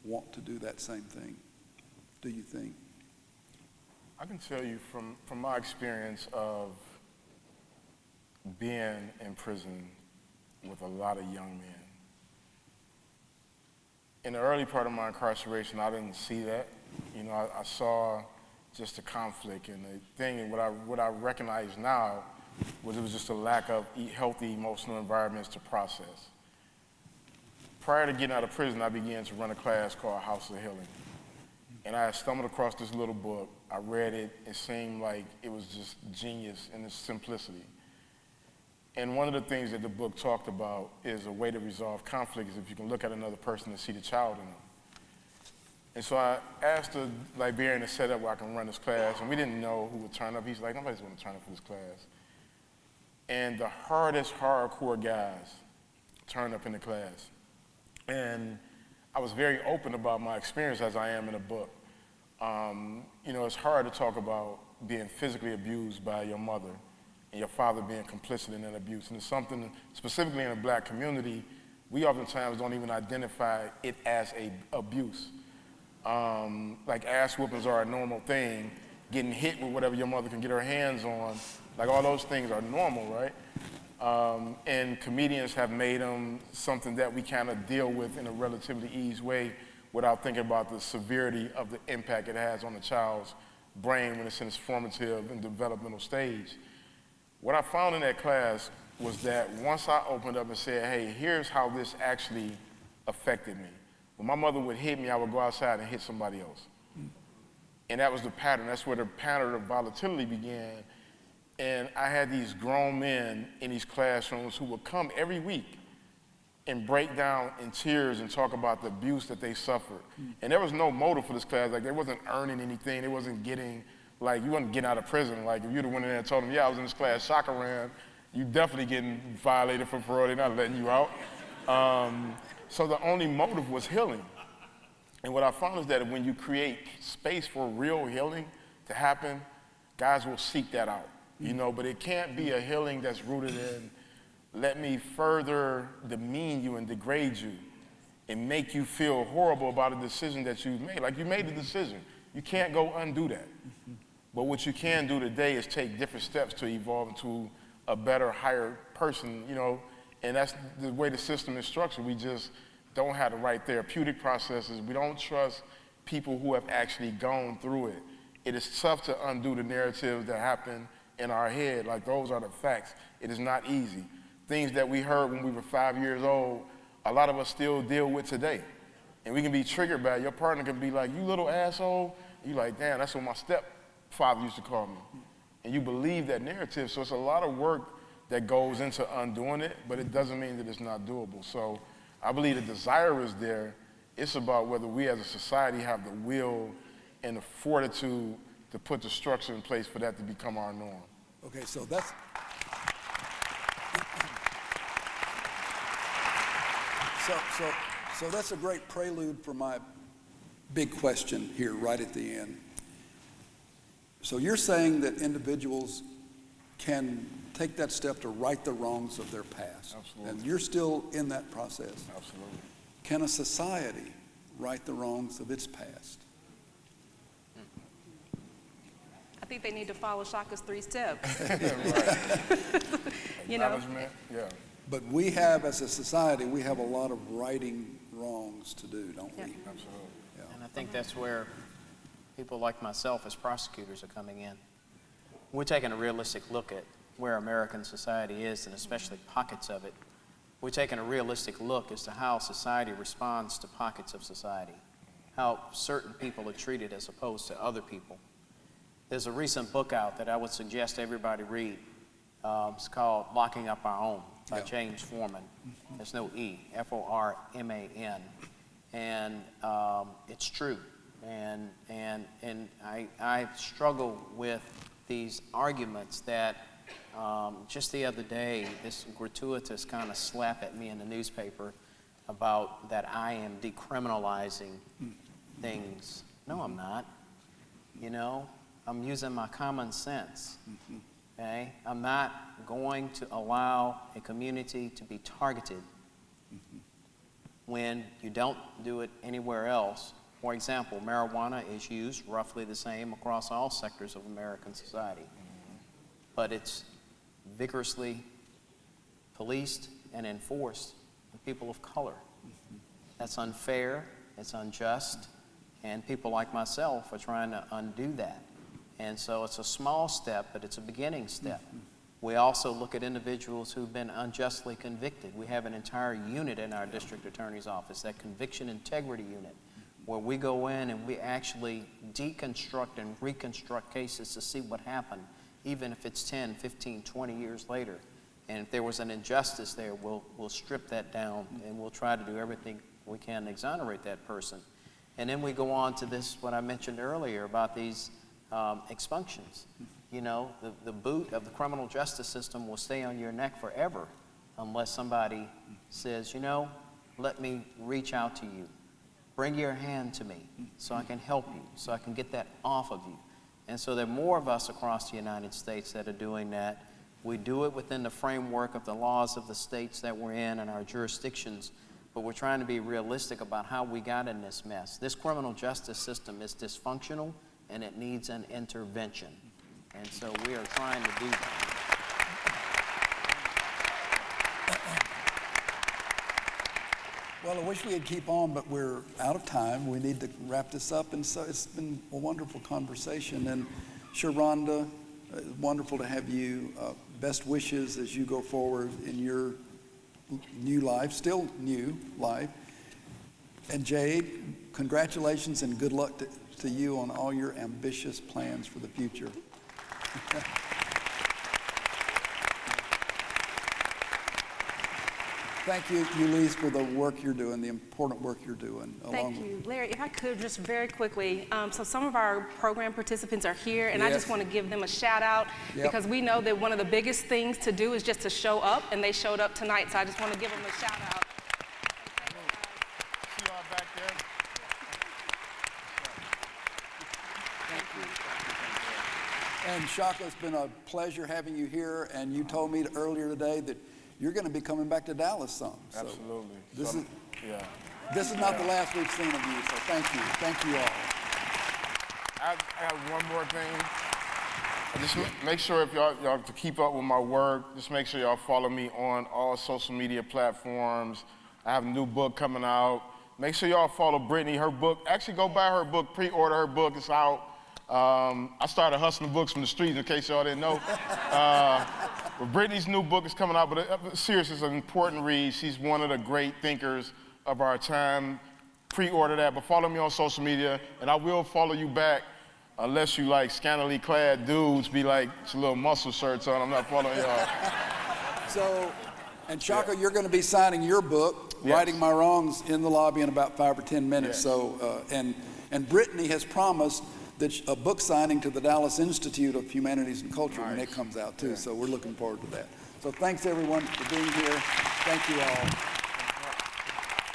want to do that same thing? Do you think? I can tell you from my experience of being in prison with a lot of young men. In the early part of my incarceration, I didn't see that. I saw just the conflict, and the thing, and what I recognize now was it was just a lack of healthy emotional environments to process. Prior to getting out of prison, I began to run a class called House of Healing. And I stumbled across this little book. I read it. It seemed like it was just genius in its simplicity. And one of the things that the book talked about is a way to resolve conflict is if you can look at another person and see the child in them. And so I asked the librarian to set up where I can run this class, and we didn't know who would turn up. He's like, nobody's going to turn up for this class. And the hardest, hardcore guys turned up in the class. And I was very open about my experience as I am in the book. It's hard to talk about being physically abused by your mother and your father being complicit in that abuse. And it's something, specifically in the black community, we oftentimes don't even identify it as a abuse. Like ass whoopings are a normal thing. Getting hit with whatever your mother can get her hands on, like all those things are normal, right? And comedians have made them something that we kind of deal with in a relatively easy way without thinking about the severity of the impact it has on the child's brain when it's in its formative and developmental stage. What I found in that class was that once I opened up and said, hey, here's how this actually affected me. When my mother would hit me, I would go outside and hit somebody else. And that was the pattern. That's where the pattern of volatility began. And I had these grown men in these classrooms who would come every week and break down in tears and talk about the abuse that they suffered. And there was no motive for this class. Like, they wasn't earning anything. They wasn't getting, like, you wasn't getting out of prison. Like, if you'd have went in there and told them, yeah, I was in this class, Shaka ran, you definitely getting violated for parole. They're not letting you out. So the only motive was healing. And what I found is that when you create space for real healing to happen, guys will seek that out, but it can't be a healing that's rooted in, let me further demean you and degrade you and make you feel horrible about a decision that you've made. Like, you made the decision. You can't go undo that. But what you can do today is take different steps to evolve into a better, higher person, you know, and that's the way the system is structured. We just don't have the right therapeutic processes. We don't trust people who have actually gone through it. It is tough to undo the narratives that happen in our head. Like, those are the facts. It is not easy. Things that we heard when we were 5 years old, a lot of us still deal with today. And we can be triggered by it. Your partner can be like, you little asshole. And you're like, damn, that's what my stepfather used to call me. And you believe that narrative. So it's a lot of work that goes into undoing it, but it doesn't mean that it's not doable. So I believe the desire is there. It's about whether we as a society have the will and the fortitude to put the structure in place for that to become our norm. Okay, so that's... So that's a great prelude for my big question here right at the end. So you're saying that individuals can take that step to right the wrongs of their past. Absolutely. And you're still in that process. Absolutely. Can a society right the wrongs of its past? I think they need to follow Shaka's 3 steps. You know? Acknowledgement, yeah. But we have, as a society, we have a lot of righting wrongs to do, don't we? Yeah. Absolutely. And I think that's where people like myself as prosecutors are coming in. We're taking a realistic look at where American society is, and especially pockets of it. We're taking a realistic look as to how society responds to pockets of society, how certain people are treated as opposed to other people. There's a recent book out that I would suggest everybody read. It's called Locking Up Our Own by James Foreman. There's no E, F-O-R-M-A-N. And it's true. And I struggle with these arguments that just the other day, this gratuitous kind of slap at me in the newspaper about that I am decriminalizing things. No, I'm not. You know, I'm using my common sense. Okay? I'm not going to allow a community to be targeted when you don't do it anywhere else. For example, marijuana is used roughly the same across all sectors of American society, but it's vigorously policed and enforced by people of color. That's unfair, it's unjust, and people like myself are trying to undo that. And so it's a small step, but it's a beginning step. We also look at individuals who've been unjustly convicted. We have an entire unit in our district attorney's office, that conviction integrity unit, where we go in and we actually deconstruct and reconstruct cases to see what happened, even if it's 10, 15, 20 years later. And if there was an injustice there, we'll strip that down and we'll try to do everything we can to exonerate that person. And then we go on to this, what I mentioned earlier about these expunctions. You know, the boot of the criminal justice system will stay on your neck forever unless somebody says, you know, let me reach out to you. Bring your hand to me so I can help you, so I can get that off of you. And so there are more of us across the United States that are doing that. We do it within the framework of the laws of the states that we're in and our jurisdictions, but we're trying to be realistic about how we got in this mess. This criminal justice system is dysfunctional and it needs an intervention. And so we are trying to do that. Well, I wish we could keep on, but we're out of time. We need to wrap this up, and so it's been a wonderful conversation. And Sharonda, wonderful to have you. Best wishes as you go forward in your new life, still new life. And Jade, congratulations and good luck to you on all your ambitious plans for the future. Thank you, Ulysses, for the work you're doing, the important work you're doing. Thank you. Larry, if I could just very quickly, so some of our program participants are here, and I just want to give them a shout out because we know that one of the biggest things to do is just to show up, and they showed up tonight, so I just want to give them a shout out. See y'all back there. And Shaka, it's been a pleasure having you here, and you told me earlier today that you're going to be coming back to Dallas some. Absolutely. So this is, yeah. This is not the last we've seen of you, so thank you. Thank you all. I have one more thing. Just make sure if y'all to keep up with my work, just make sure y'all follow me on all social media platforms. I have a new book coming out. Make sure y'all follow Brittany, her book. Actually, go buy her book, pre-order her book, it's out. I started hustling books from the streets, in case y'all didn't know. But Brittany's new book is coming out, but seriously, it's an important read. She's one of the great thinkers of our time. Pre-order that, but follow me on social media, and I will follow you back. Unless you like scantily clad dudes, be like little muscle shirts on. I'm not following y'all. So, and Shaka, you're going to be signing your book, Yes. Righting My Wrongs, in the lobby in about 5 or 10 minutes. Yes. So, and Brittany has promised that a book signing to the Dallas Institute of Humanities and Culture when it comes out too. So we're looking forward to that. So thanks everyone for being here. Thank you all.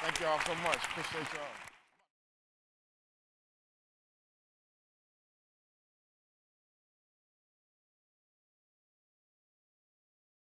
Thank y'all so much. Appreciate y'all.